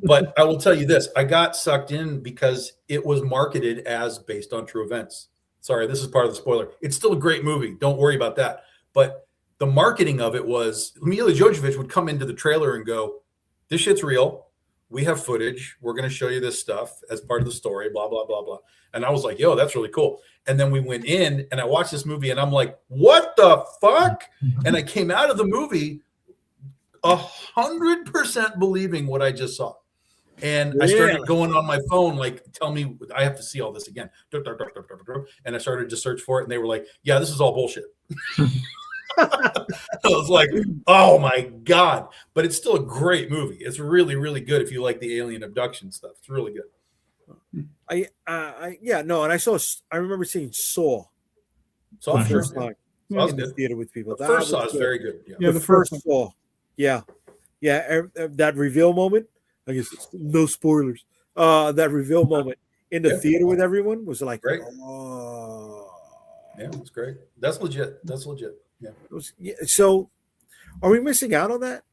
But I will tell you this. I got sucked in because it was marketed as based on true events. Sorry, this is part of the spoiler. It's still a great movie. Don't worry about that. But the marketing of it was Milla Jovovich would come into the trailer and go, this shit's real. we have footage. We're going to show you this stuff as part of the story, blah, blah, blah, blah. And I was like, yo, that's really cool. And then we went in and I watched this movie and I'm like, what the fuck? And I came out of the movie 100% believing what I just saw. And I started going on my phone, like, tell me, I have to see all this again. And I started to search for it. And they were like, yeah, this is all bullshit. I was like, oh my God. But it's still a great movie. It's really, really good if you like the alien abduction stuff. It's really good. And I remember seeing Saw. Saw the first time in the theater with people. The first Saw is very good. Yeah, the first Saw. Yeah. That reveal moment. I guess no spoilers. That reveal moment in the theater with everyone was like, great. Oh. Yeah, it was great. That's legit. Yeah. So, are we missing out on that?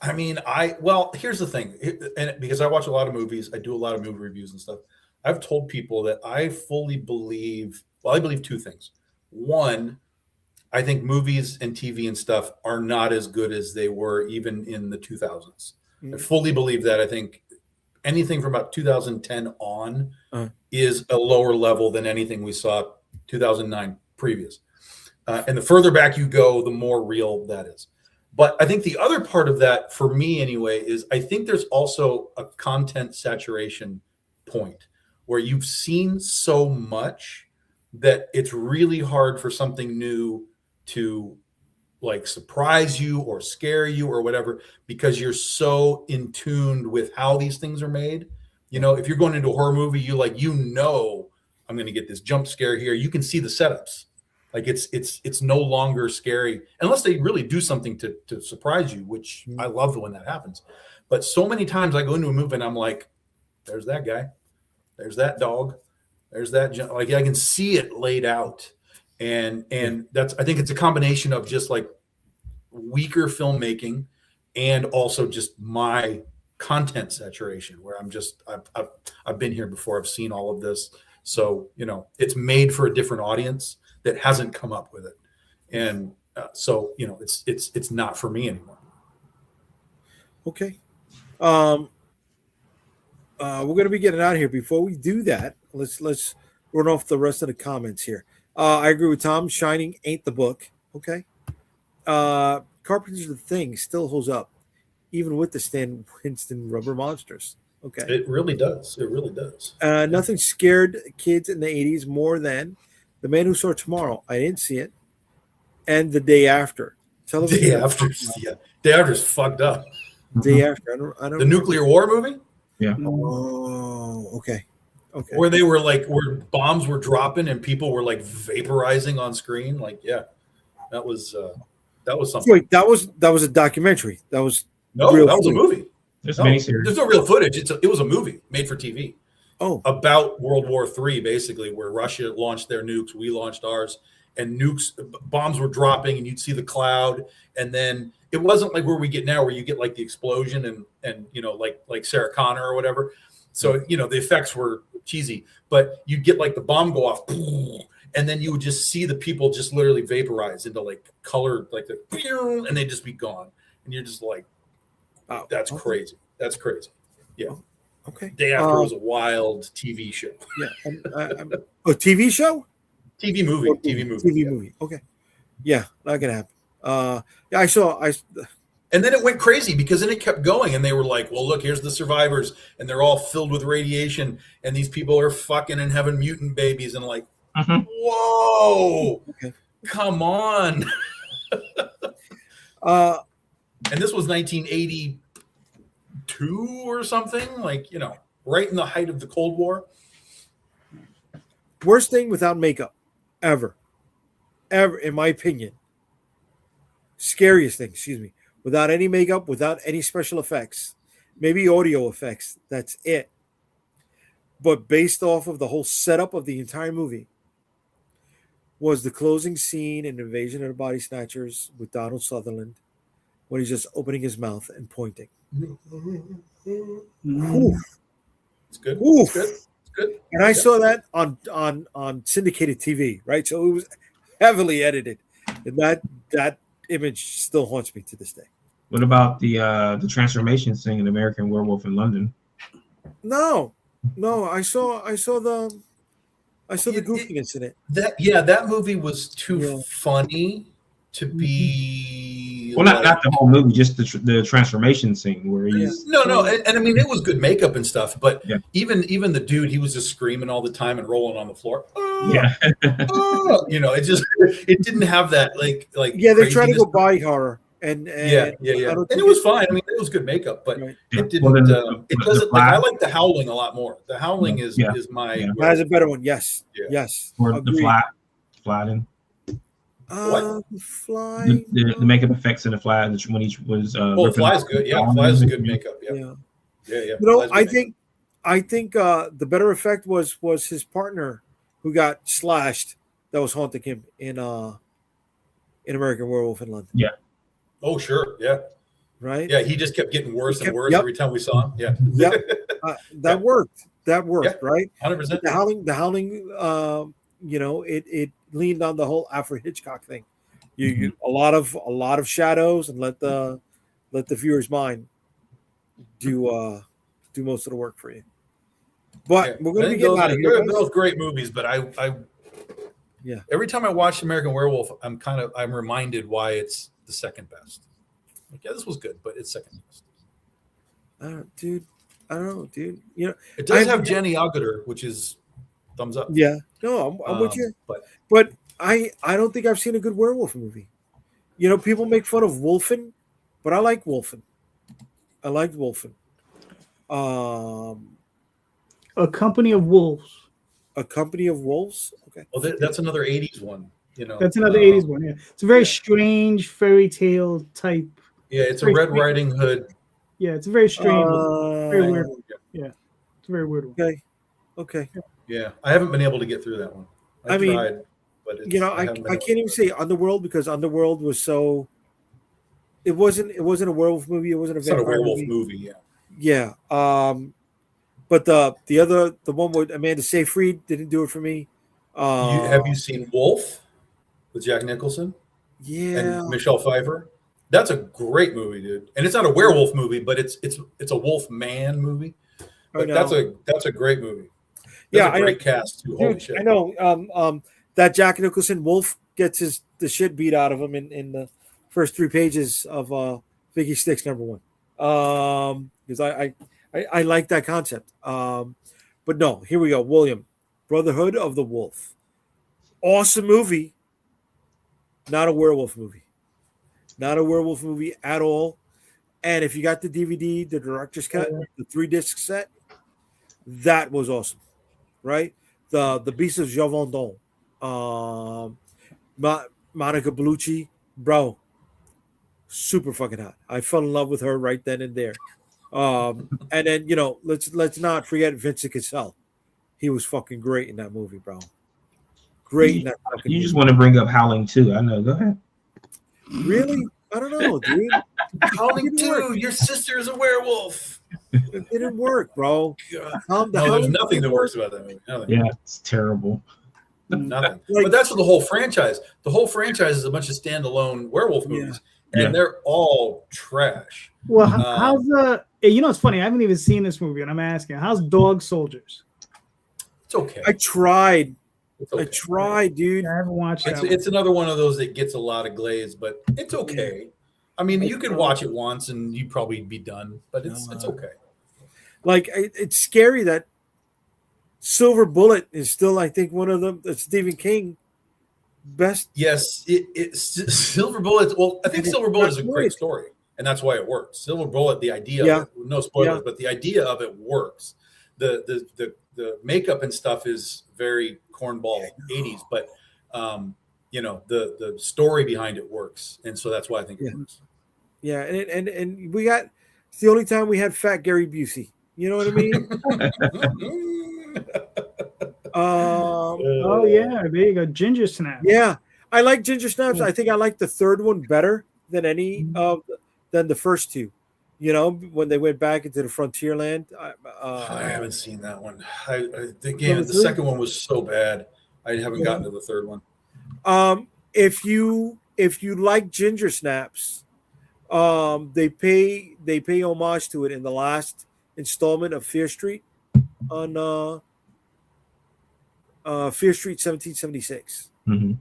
I mean, here's the thing, and because I watch a lot of movies, I do a lot of movie reviews and stuff. I've told people that I fully believe. Well, I believe two things. One, I think movies and TV and stuff are not as good as they were even in the 2000s. I fully believe that. I think anything from about 2010 on is a lower level than anything we saw 2009 previous. And the further back you go, the more real that is. But I think the other part of that, for me anyway, is I think there's also a content saturation point where you've seen so much that it's really hard for something new to like surprise you or scare you or whatever, because you're so in tune with how these things are made. You know, if you're going into a horror movie, I'm going to get this jump scare here. You can see the setups. Like it's no longer scary unless they really do something to surprise you, which I love when that happens. But so many times I go into a movie and I'm like, there's that guy, there's that dog, there's that, like I can see it laid out. And that's, I think it's a combination of just like weaker filmmaking and also just my content saturation where I've been here before. I've seen all of this. So, you know, it's made for a different audience that hasn't come up with it. And so, you know, it's not for me anymore. Okay. We're going to be getting out of here. Before we do that, let's run off the rest of the comments here. I agree with Tom. Shining ain't the book. Okay. Carpenter's The Thing still holds up, even with the Stan Winston rubber monsters. Okay. It really does. It really does. Nothing scared kids in the 80s more than The Man Who Saw Tomorrow. I didn't see it. And The Day After. Day After is fucked up. Day After. I don't the nuclear war movie? Yeah. Oh, okay. Okay. Where they were like, where bombs were dropping and people were like vaporizing on screen. Like, yeah, that was something. Wait, that was a documentary. That was that was a movie. There's no real footage. It was a movie made for TV. Oh, about World War III, basically, where Russia launched their nukes, we launched ours, and bombs were dropping, and you'd see the cloud, and then it wasn't like where we get now, where you get like the explosion and you know, like Sarah Connor or whatever. So you know the effects were cheesy, but you'd get like the bomb go off, and then you would just see the people just literally vaporize into like color, like the, and they'd just be gone, and you're just like, oh, that's crazy. That's crazy. Yeah. Okay. Day After was a wild TV show. Yeah. A TV show? TV movie. TV movie. Okay. Yeah, not gonna happen. Yeah, I saw. And then it went crazy because then it kept going, and they were like, "Well, look, here's the survivors, and they're all filled with radiation, and these people are fucking and having mutant babies," and like, whoa, okay. Come on. And this was 1982 or something, like, you know, right in the height of the Cold War. Worst thing without makeup, ever, in my opinion. Scariest thing, excuse me. Without any makeup, without any special effects, maybe audio effects. That's it. But based off of the whole setup of the entire movie, was the closing scene in Invasion of the Body Snatchers with Donald Sutherland, when he's just opening his mouth and pointing. Oof. It's good. Oof. It's good. And I saw that on syndicated TV, right? So it was heavily edited, and that image still haunts me to this day. What about the transformation scene in American Werewolf in London? No, I saw the goofiness in it. That movie was too Yeah. funny to be. Well, not the whole movie, just the transformation scene where he's No, and I mean it was good makeup and stuff, but Yeah. even the dude, he was just screaming all the time and rolling on the floor. yeah. It didn't have that like Yeah, they're trying to craziness. go body horror, and Yeah, I and don't it think was fine. I mean, it was good makeup, but right. it didn't. Well, then It the doesn't. Like I flat- like The Howling a lot more. The Howling is my. Yeah. That is a better one. Yes, Yeah. yes. or the Agreed. flatting. Fly. The makeup effects in the flat when he was Fly's good. Yeah, Fly's a good makeup. Yeah. Yeah. You You know, I think the better effect was his partner who got slashed that was haunting him in American Werewolf in London. Yeah. Oh sure. Yeah. Right. Yeah. He just kept getting worse and worse Yep. every time we saw him. Yeah. Yep. That worked. That worked. Right. 100%. The Howling. You know, it leaned on the whole Alfred Hitchcock thing. You a lot of shadows and let the viewer's mind do most of the work for you. But we're going to be getting out of here. They're both great movies, but I every time I watch American Werewolf, I'm reminded why it's the second best. Like, yeah, this was good, but it's second best. I don't know, dude. You know, it does have Jenny Agutter, which is thumbs up. Yeah, no, I'm with you. But I don't think I've seen a good werewolf movie. You know, people make fun of Wolfen, but I like Wolfen. I liked Wolfen. A Company of Wolves. A Company of Wolves. Okay. Well, that's another '80s one. You know, That's another '80s one. Yeah, it's a very strange fairy tale type. Yeah, it's a Red Riding Hood. Yeah, it's a very strange, very weird. Yeah, it's a very weird one. Okay. Yeah, I haven't been able to get through that one. I mean, tried, but I can't even say Underworld because Underworld was so. It wasn't a werewolf movie. It wasn't a vampire werewolf movie. Yeah. But the one with Amanda Seyfried didn't do it for me. Have you seen Wolf with Jack Nicholson? Yeah. And Michelle Pfeiffer? That's a great movie, dude. And it's not a werewolf movie, but it's a wolf man movie. But that's a great movie. That's a great cast too. Holy shit. I know. That Jack Nicholson Wolf gets the shit beat out of him in the first 3 pages of Biggie Sticks #1. Because I like that concept. But no, here we go. William, Brotherhood of the Wolf. Awesome movie. Not a werewolf movie. Not a werewolf movie at all. And if you got the DVD, the director's cut, the 3-disc set, that was awesome. Right? The Beast of Javondon. Monica Bellucci, bro. Super fucking hot. I fell in love with her right then and there. And then, you know, let's not forget Vincent Cassel. He was fucking great in that movie, bro. Great in that fucking You movie. just want to bring up Howling too. I know. Go ahead. Really? I don't know, dude. Howling 2, your sister is a werewolf. It didn't work, bro. There's nothing that works about that movie. Nothing. Yeah, it's terrible. Nothing. But that's what the whole franchise. The whole franchise is a bunch of standalone werewolf movies, and they're all trash. Well, how's you know, it's funny. I haven't even seen this movie, and I'm asking, how's Dog Soldiers? It's okay. I tried. It's okay. I tried, dude. I haven't watched that. It's another one of those that gets a lot of glaze, but it's okay. I mean, you could watch it once and you'd probably be done, but it's okay. Like, it's scary that Silver Bullet is still, I think, one of the Stephen King best. Yes, it's Silver Bullet. Well, I think Silver Bullet is a great story, and that's why it works. Silver Bullet, the idea of it, no spoilers, but the idea of it works. The makeup and stuff is very cornball 80s, but you know, the story behind it works, and so that's why I think it works. Yeah, and we got, it's the only time we had fat Gary Busey. You know what I mean? Oh yeah, there you go, Ginger Snap. Yeah, I like Ginger Snaps. I think I like the third one better than than the first two. You know, when they went back into the Frontierland. I haven't seen that one. The second one was so bad. I haven't gotten to the third one. If you if you like Ginger Snaps, they pay homage to it in the last installment of Fear Street on Fear Street 1776 Mm-hmm.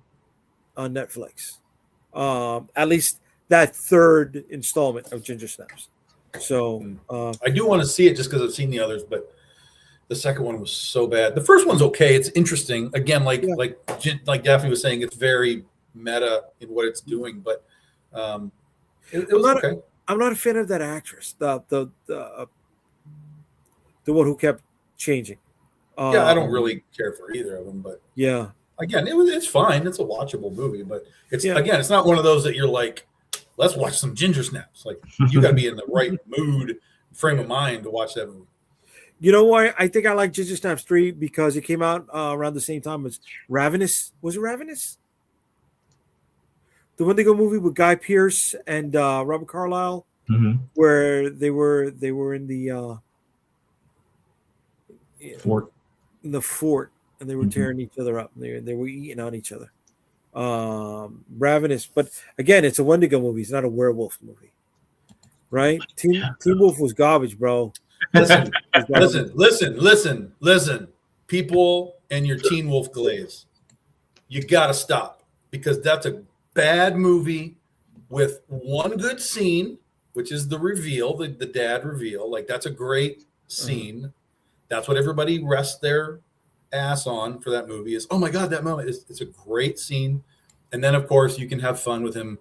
on Netflix. At least that third installment of Ginger Snaps. So I do want to see it just because I've seen the others, but the second one was so bad. The first one's okay. It's interesting. Again, like Daphne was saying, it's very meta in what it's doing, but it was okay. I'm not a fan of that actress, the one who kept changing. Yeah, I don't really care for either of them, but yeah, again, it's fine. It's a watchable movie, but it's not one of those that you're like, let's watch some Ginger Snaps. Like, you got to be in the right mood, frame of mind to watch that movie. You know why I think I like Ginger Snaps 3? Because it came out around the same time as Ravenous. Was it Ravenous? The Wendigo movie with Guy Pearce and Robert Carlyle, where they were in the fort. In the fort, and they were tearing each other up. They were eating on each other. Ravenous, but again, it's a Wendigo movie. It's not a werewolf movie, right? Teen Wolf was garbage, bro. Listen. People and your Teen Wolf glaze. You got to stop, because that's a bad movie with one good scene, which is the reveal, the dad reveal. Like, that's a great scene. That's what everybody rests their ass on for that movie is, oh my God, that moment. It's a great scene. And then, of course, you can have fun with him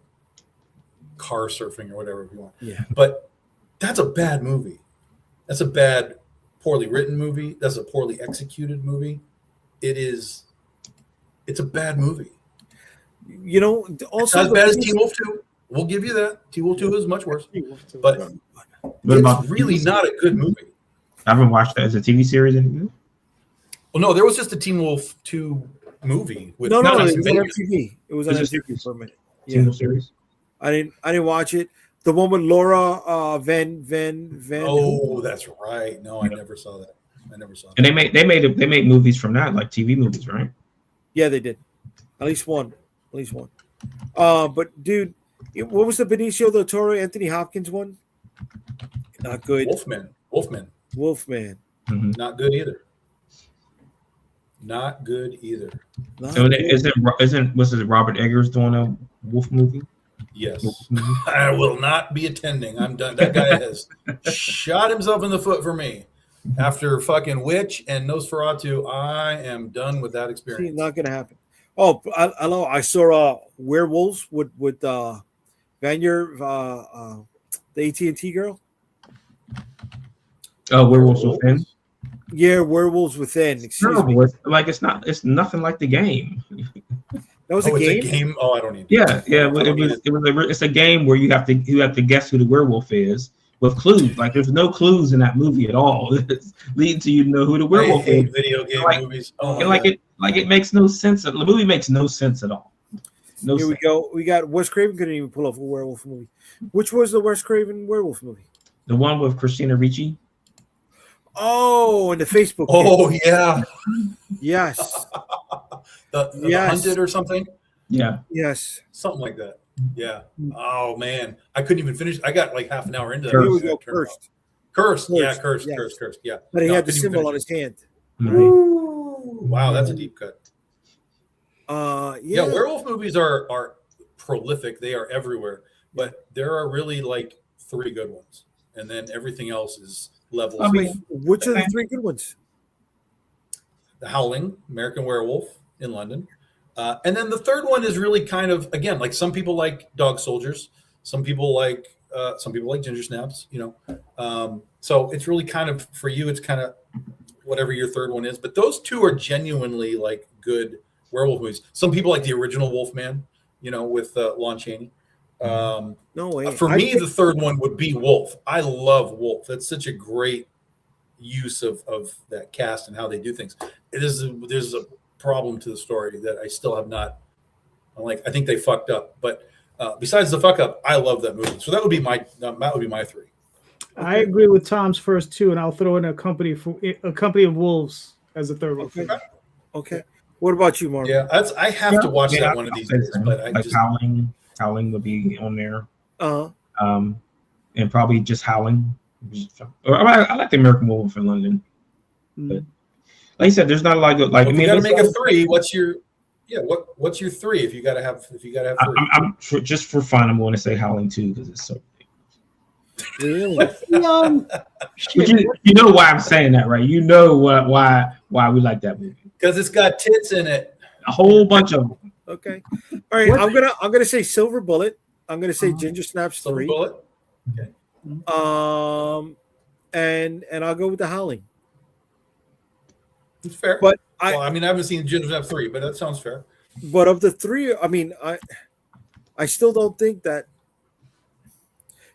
car surfing or whatever if you want. Yeah. But that's a bad movie. That's a bad, poorly written movie. That's a poorly executed movie. It's a bad movie. You know, also it's not as bad as Teen Wolf 2. We'll give you that. Teen Wolf 2 is much worse. But it's really not a good movie. I haven't watched that as a TV series. Well, no, there was just a Teen Wolf 2 movie. With no, it was on MTV. It was on MTV for a minute. Yeah, series. I didn't watch it. The one with Laura Van. Oh, that's right. No, I never saw that. And they made movies from that, like TV movies, right? Yeah, they did. At least one. But dude, what was the Benicio del Toro, Anthony Hopkins one? Not good. Wolfman. Mm-hmm. Not good either. Was it Robert Eggers doing a Wolf movie? Yes. I will not be attending. I'm done. That guy has shot himself in the foot for me. After fucking Witch and Nosferatu, I am done with that experience. Not gonna happen. Oh, I know. I saw Werewolves with Vanya, the AT&T girl. Oh, Werewolves Within. Yeah, Werewolves Within. Excuse me. It's nothing like the game. That was a game. It's a game. Oh, I don't need. It's a game where you have to guess who the werewolf is with clues. Like, there's no clues in that movie at all. It's leading to you to know who the werewolf is. Video game movies. It makes no sense. The movie makes no sense at all. Here we go. We got Wes Craven couldn't even pull off a werewolf movie. Which was the Wes Craven werewolf movie? The one with Christina Ricci. Oh, and the Facebook. Oh, yeah. Yes. the Hunted or something. Yeah. Yes. Something like that. Yeah. Oh man, I couldn't even finish. I got like half an hour into that. Here we go. Cursed. Yeah, cursed. Yeah. But he had the symbol on his hand. Mm-hmm. Wow, that's a deep cut. Yeah. Werewolf movies are prolific. They are everywhere. But there are really like 3 good ones, and then everything else is levels. Which are the 3 good ones? The Howling, American Werewolf in London. And then the third one is really kind of, again, like some people like Dog Soldiers, some people like Ginger Snaps, so it's really kind of, for you, it's kind of whatever your third one is. But those 2 are genuinely like good werewolf movies. Some people like the original Wolfman, with Lon Chaney. No way. For me, the third one would be Wolf. I love Wolf. That's such a great use of that cast and how they do things. There's a problem to the story that I still have not. I think they fucked up. But besides the fuck up, I love that movie. So that would be my 3. I agree with Tom's first 2, and I'll throw in a company of wolves as a third one. Okay. What about you, Mark? Yeah, I have to watch that one of these days. But I just Howling. Howling would be on there. Uh-huh. And probably just Howling. Or I like the American Werewolf in London. But like you said, there's not a lot of good. Like, If I mean, you got to make a there's- 3, what's your three? If you got to have 3, just for fun, I'm going to say Howling 2 because it's so. Really? But you know why I'm saying that, right? You know why we like that movie. because it's got tits in it. A whole bunch of them. Okay. All right. I'm gonna say Silver Bullet. I'm gonna say Ginger Snaps Silver 3. Bullet. And I'll go with the Howling. It's fair. But I haven't seen Ginger Snaps 3, but that sounds fair. But of the 3, I mean, I still don't think that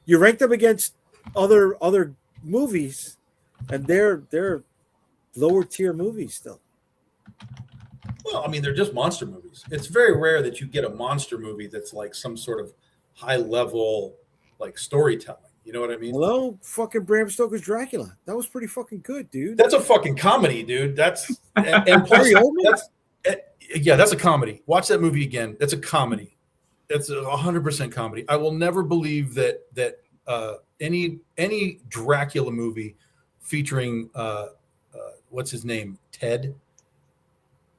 you rank them against other movies, and they're lower tier movies still. Well, I mean, they're just monster movies. It's very rare that you get a monster movie that's like some sort of high level like storytelling. You know what I mean? Hello, fucking Bram Stoker's Dracula. That was pretty fucking good, dude. That's a fucking comedy, dude. That's and plus, that's a comedy. Watch that movie again. That's a comedy. It's 100% comedy. I will never believe that any Dracula movie featuring what's his name, Ted.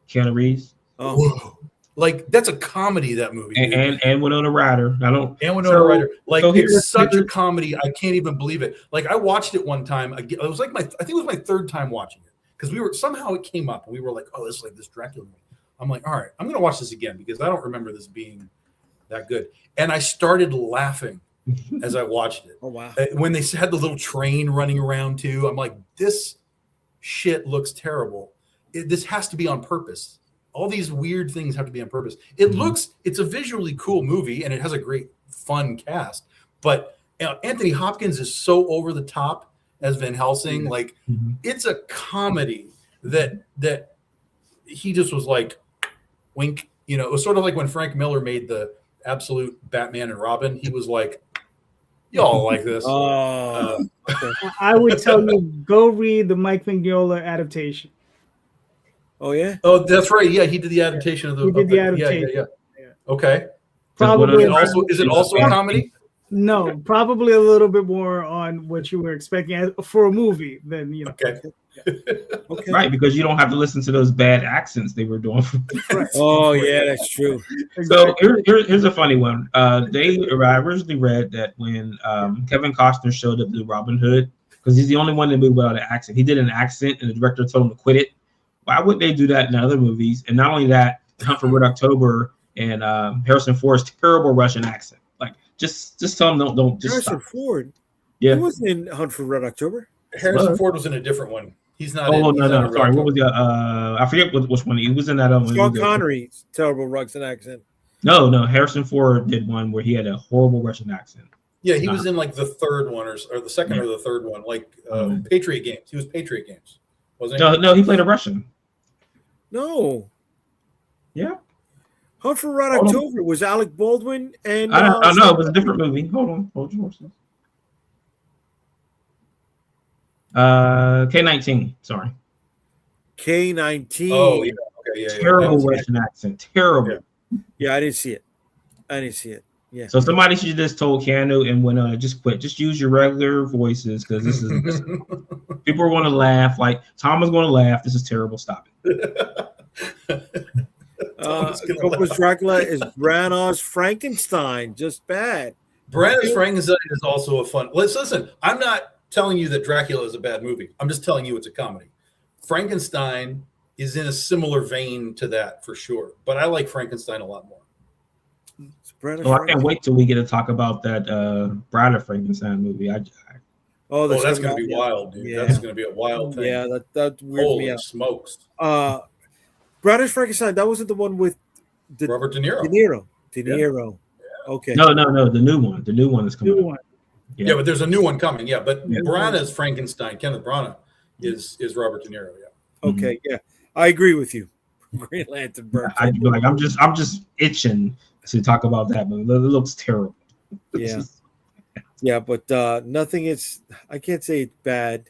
Keanu Reeves. Oh. Whoa. Like that's a comedy, that movie, and Winona Ryder. Ryder. Like it's such a here's- comedy. I can't even believe it. Like I watched it one time. It was like I think it was my 3rd time watching it because somehow it came up and we were like, oh, this is like this Dracula movie. I'm like, all right, I'm gonna watch this again because I don't remember this being that good. And I started laughing as I watched it. Oh wow! When they had the little train running around too, I'm like, this shit looks terrible. This has to be on purpose. All these weird things have to be on purpose. It's a visually cool movie and it has a great fun cast, but Anthony Hopkins is so over the top as Van Helsing. Like it's a comedy that he just was like, wink. You know, it was sort of like when Frank Miller made the absolute Batman and Robin. He was like, y'all like this. Okay. I would tell you, go read the Mike Mignola adaptation. Oh yeah. Oh, that's right. Yeah, he did the adaptation of the. He did the adaptation. Yeah. Okay. Probably Is it also a comedy? No, probably a little bit more on what you were expecting for a movie than Okay. Okay. Right, because you don't have to listen to those bad accents they were doing. Oh yeah, that's true. So here's a funny one. I originally read that when Kevin Costner showed up to Robin Hood, because he's the only one that moved without an accent. He did an accent, and the director told him to quit it. Why would they do that in other movies? And not only that, Hunt for Red October and Harrison Ford's terrible Russian accent. Like, just tell them don't just Harrison stop. Ford. Yeah, He wasn't in Hunt for Red October. Harrison Ford was in a different one. He's not. Oh in, no, sorry. What was the? I forget which one. He was in that other one. Sean Connery's terrible Russian accent. No. Harrison Ford did one where he had a horrible Russian accent. Yeah, he was in like the 3rd one or the second or the 3rd one, like Patriot Games. He was Patriot Games, wasn't he? No, he played a Russian. No. Yeah. Hunt for Red October was Alec Baldwin and. I know it was a different movie. Hold on. K-19. Sorry. K-19. Oh yeah. Okay. Yeah. Terrible Russian accent. Terrible. Yeah, I didn't see it. Yeah. So somebody should just told Keanu and Winona just quit. Just use your regular voices because this is people are going to laugh. Like Tom is going to laugh. This is terrible. Stop it. Coco's Dracula is Branagh's Frankenstein. Just bad. Branagh's Frankenstein is also a fun. Listen, I'm not telling you that Dracula is a bad movie. I'm just telling you it's a comedy. Frankenstein is in a similar vein to that for sure, but I like Frankenstein a lot more. So I can't wait till we get to talk about that Bride of Frankenstein movie. That's going to be wild, dude. Yeah. That's going to be a wild thing. Yeah, that weirds me out. Smokes. Bride of Frankenstein. That wasn't the one with Robert De Niro. De Niro. Yeah. Okay. No. The new one. The new one is coming. Yeah, but there's a new one coming. Yeah, but Branagh's Frankenstein, Kenneth Branagh, is Robert De Niro. Yeah. Okay. Yeah, I agree with you. Green Lantern. I'm just itching to talk about that movie. It looks terrible. Yeah. Yeah, but nothing is. I can't say it's bad.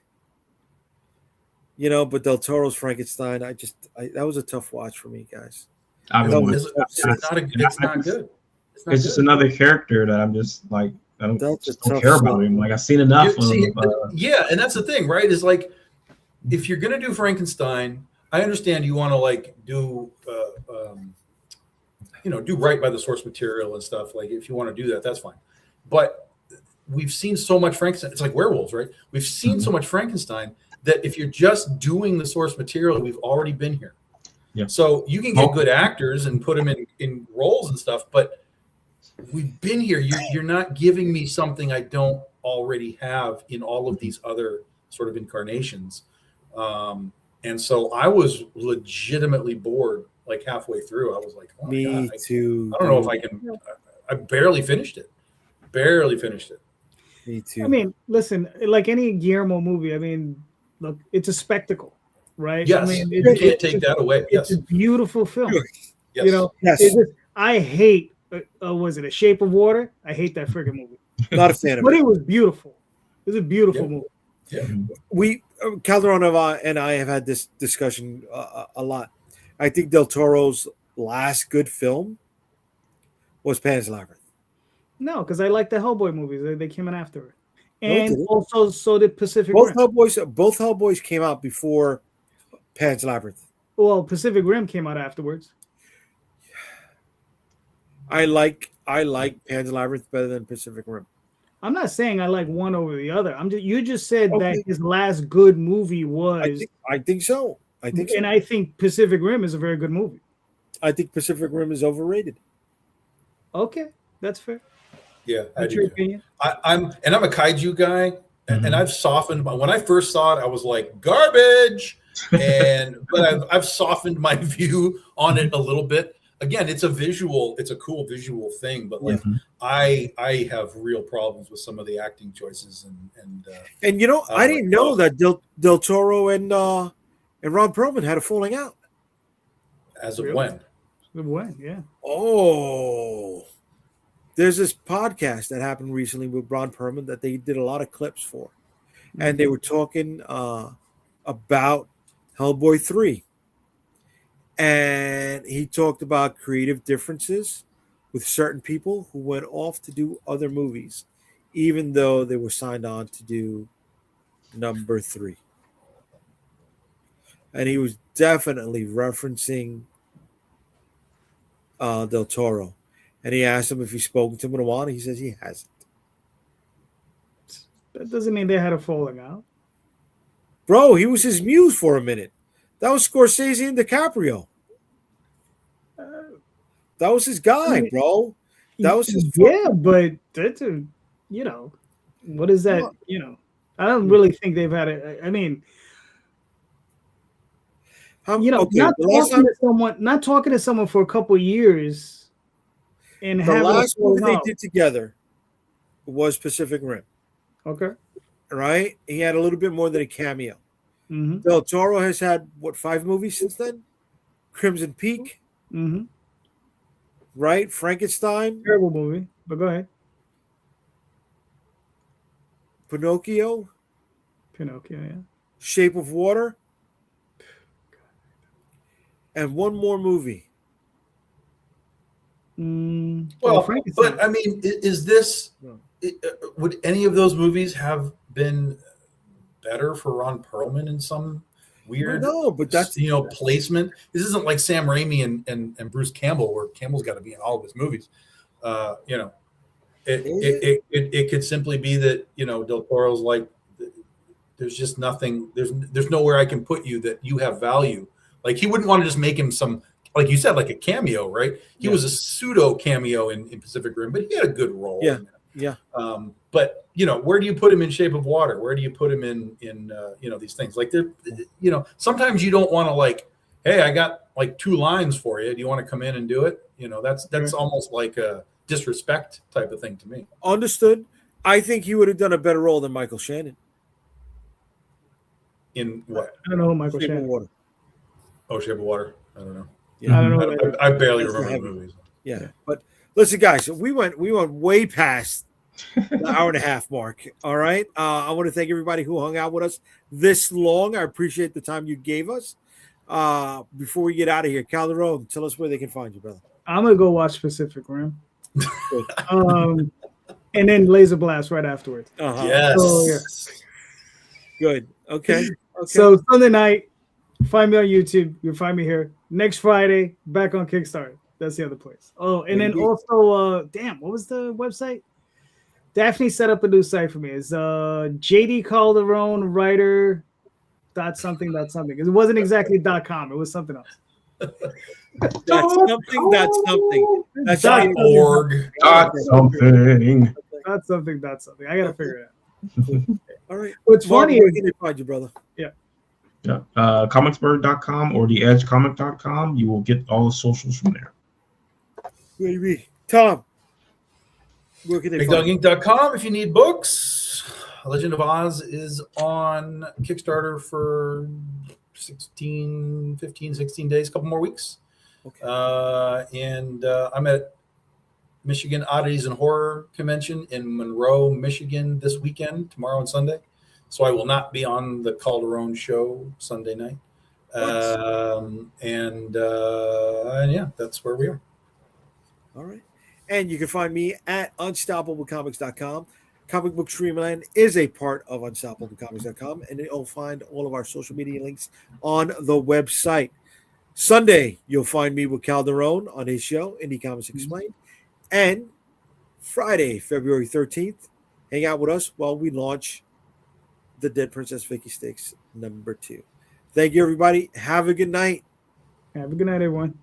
But Del Toro's Frankenstein. That was a tough watch for me, guys. It's not good. it's just another character that I'm just like I don't care about him. Like I've seen enough of. Yeah, and that's the thing, right? Is like if you're gonna do Frankenstein, I understand you want to like do do right by the source material and stuff. Like if you want to do that, that's fine. But we've seen so much Frankenstein. It's like werewolves, right? We've seen so much Frankenstein that if you're just doing the source material, we've already been here. Yeah. So you can get good actors and put them in roles and stuff, but we've been here. You're not giving me something I don't already have in all of these other sort of incarnations. And so I was legitimately bored. Like halfway through, I was like, "Oh my God, too. I don't know if I can." I barely finished it. Me too. I mean, listen, like any Guillermo movie, I mean, look, it's a spectacle, right? Yes, I mean, you can't take that away. It's Yes, a beautiful film. yes. You know, Yes. I hate. Was it A Shape of Water? I hate that friggin' movie. Not a fan of But it. it was beautiful. It was a beautiful movie. Yeah. We Calderon and I have had this discussion a lot. I think Del Toro's last good film was Pan's Labyrinth. No, because I like the Hellboy movies. They came in after it, No, and did it? also so did Pacific Both Rim. Hellboys came out before Pan's Labyrinth. Well, Pacific Rim came out afterwards. I like Pan's Labyrinth better than Pacific Rim. I'm not saying I like one over the other. You just said Okay. that his last good movie was. I think so. And I think Pacific Rim is a very good movie. I think Pacific Rim is overrated. Okay, that's fair. Yeah, That's your opinion. I'm a kaiju guy, and I've softened. When I first saw it, I was like garbage, but I've softened my view on it a little bit. Again, it's a cool visual thing, but like I have real problems with some of the acting choices And you know, I didn't know that Del Toro and Ron Perlman had a falling out. As of when? Yeah. Oh, there's this podcast that happened recently with Ron Perlman that they did a lot of clips for, and they were talking about Hellboy 3. And he talked about creative differences with certain people who went off to do other movies, even though they were signed on to do number 3. And he was definitely referencing Del Toro. And he asked him if he's spoken to him in a while, and he says he hasn't. That doesn't mean they had a falling out. Bro, he was his muse for a minute. That was Scorsese and DiCaprio. That was his guy, bro. That was his. But that's what is that? I don't really think they've had it. I mean, not talking to someone for a couple of years, and the last movie they did together was Pacific Rim. Okay, right? He had a little bit more than a cameo. Mm-hmm. Del Toro has had 5 movies since then? Crimson Peak, mm-hmm. right? Frankenstein, terrible movie, but go ahead. Pinocchio, yeah. Shape of Water, and one more movie. Well, but I mean, is this? Would any of those movies have been better for Ron Perlman in some weird, but that's placement? This isn't like Sam Raimi and Bruce Campbell, where Campbell's got to be in all of his movies. It could simply be that Del Toro's like, there's just nothing. There's nowhere I can put you that you have value. Like he wouldn't want to just make him some, like you said, like a cameo, right? He was a pseudo cameo in Pacific Rim, but he had a good role. Yeah. But where do you put him in Shape of Water? Where do you put him in these things? Like they're, sometimes you don't want to like, hey, I got like 2 lines for you. Do you want to come in and do it? That's almost like a disrespect type of thing to me. Understood. I think he would have done a better role than Michael Shannon. In what? I don't know who Michael Shape Shannon. of Water. Oh, Shape of Water. I don't know. Yeah. I don't know. I barely remember the movies. Yeah, but listen, guys, we went way past the hour and a half mark. All right. I want to thank everybody who hung out with us this long. I appreciate the time you gave us. Before we get out of here, Calderon, tell us where they can find you, brother. I'm gonna go watch Pacific Rim. And then Laser Blast right afterwards. Yes. So, yeah. Good. Okay. So Sunday night, find me on YouTube. You'll find me here. Next Friday, back on Kickstarter. That's the other place. Oh, and then also, what was the website? Daphne set up a new site for me. It's JayDee Calderon writer something. It wasn't exactly .com. It was something else. That's something. That's .org. Something. That's something. I gotta figure it out. All right. What's funny where is can they find you, brother? Yeah. Comicsburg.com or theedgecomic.com. You will get all the socials from there. Maybe. Tom, where can they find you? BigDogInk.com if you need books. Legend of Oz is on Kickstarter for 16 days, a couple more weeks. Okay. And I'm at Michigan Oddities and Horror Convention in Monroe, Michigan this weekend, tomorrow and Sunday. So I will not be on the Calderon show Sunday night. And yeah, that's where we are. All right. And you can find me at unstoppablecomics.com. Comic Book Streamland is a part of unstoppablecomics.com, and you'll find all of our social media links on the website. Sunday, you'll find me with Calderon on his show, Indie Comics Explained. And Friday, February 13th, hang out with us while we launch The Dead Princess Vicky Sticks #2. Thank you, everybody. Have a good night. Have a good night, everyone.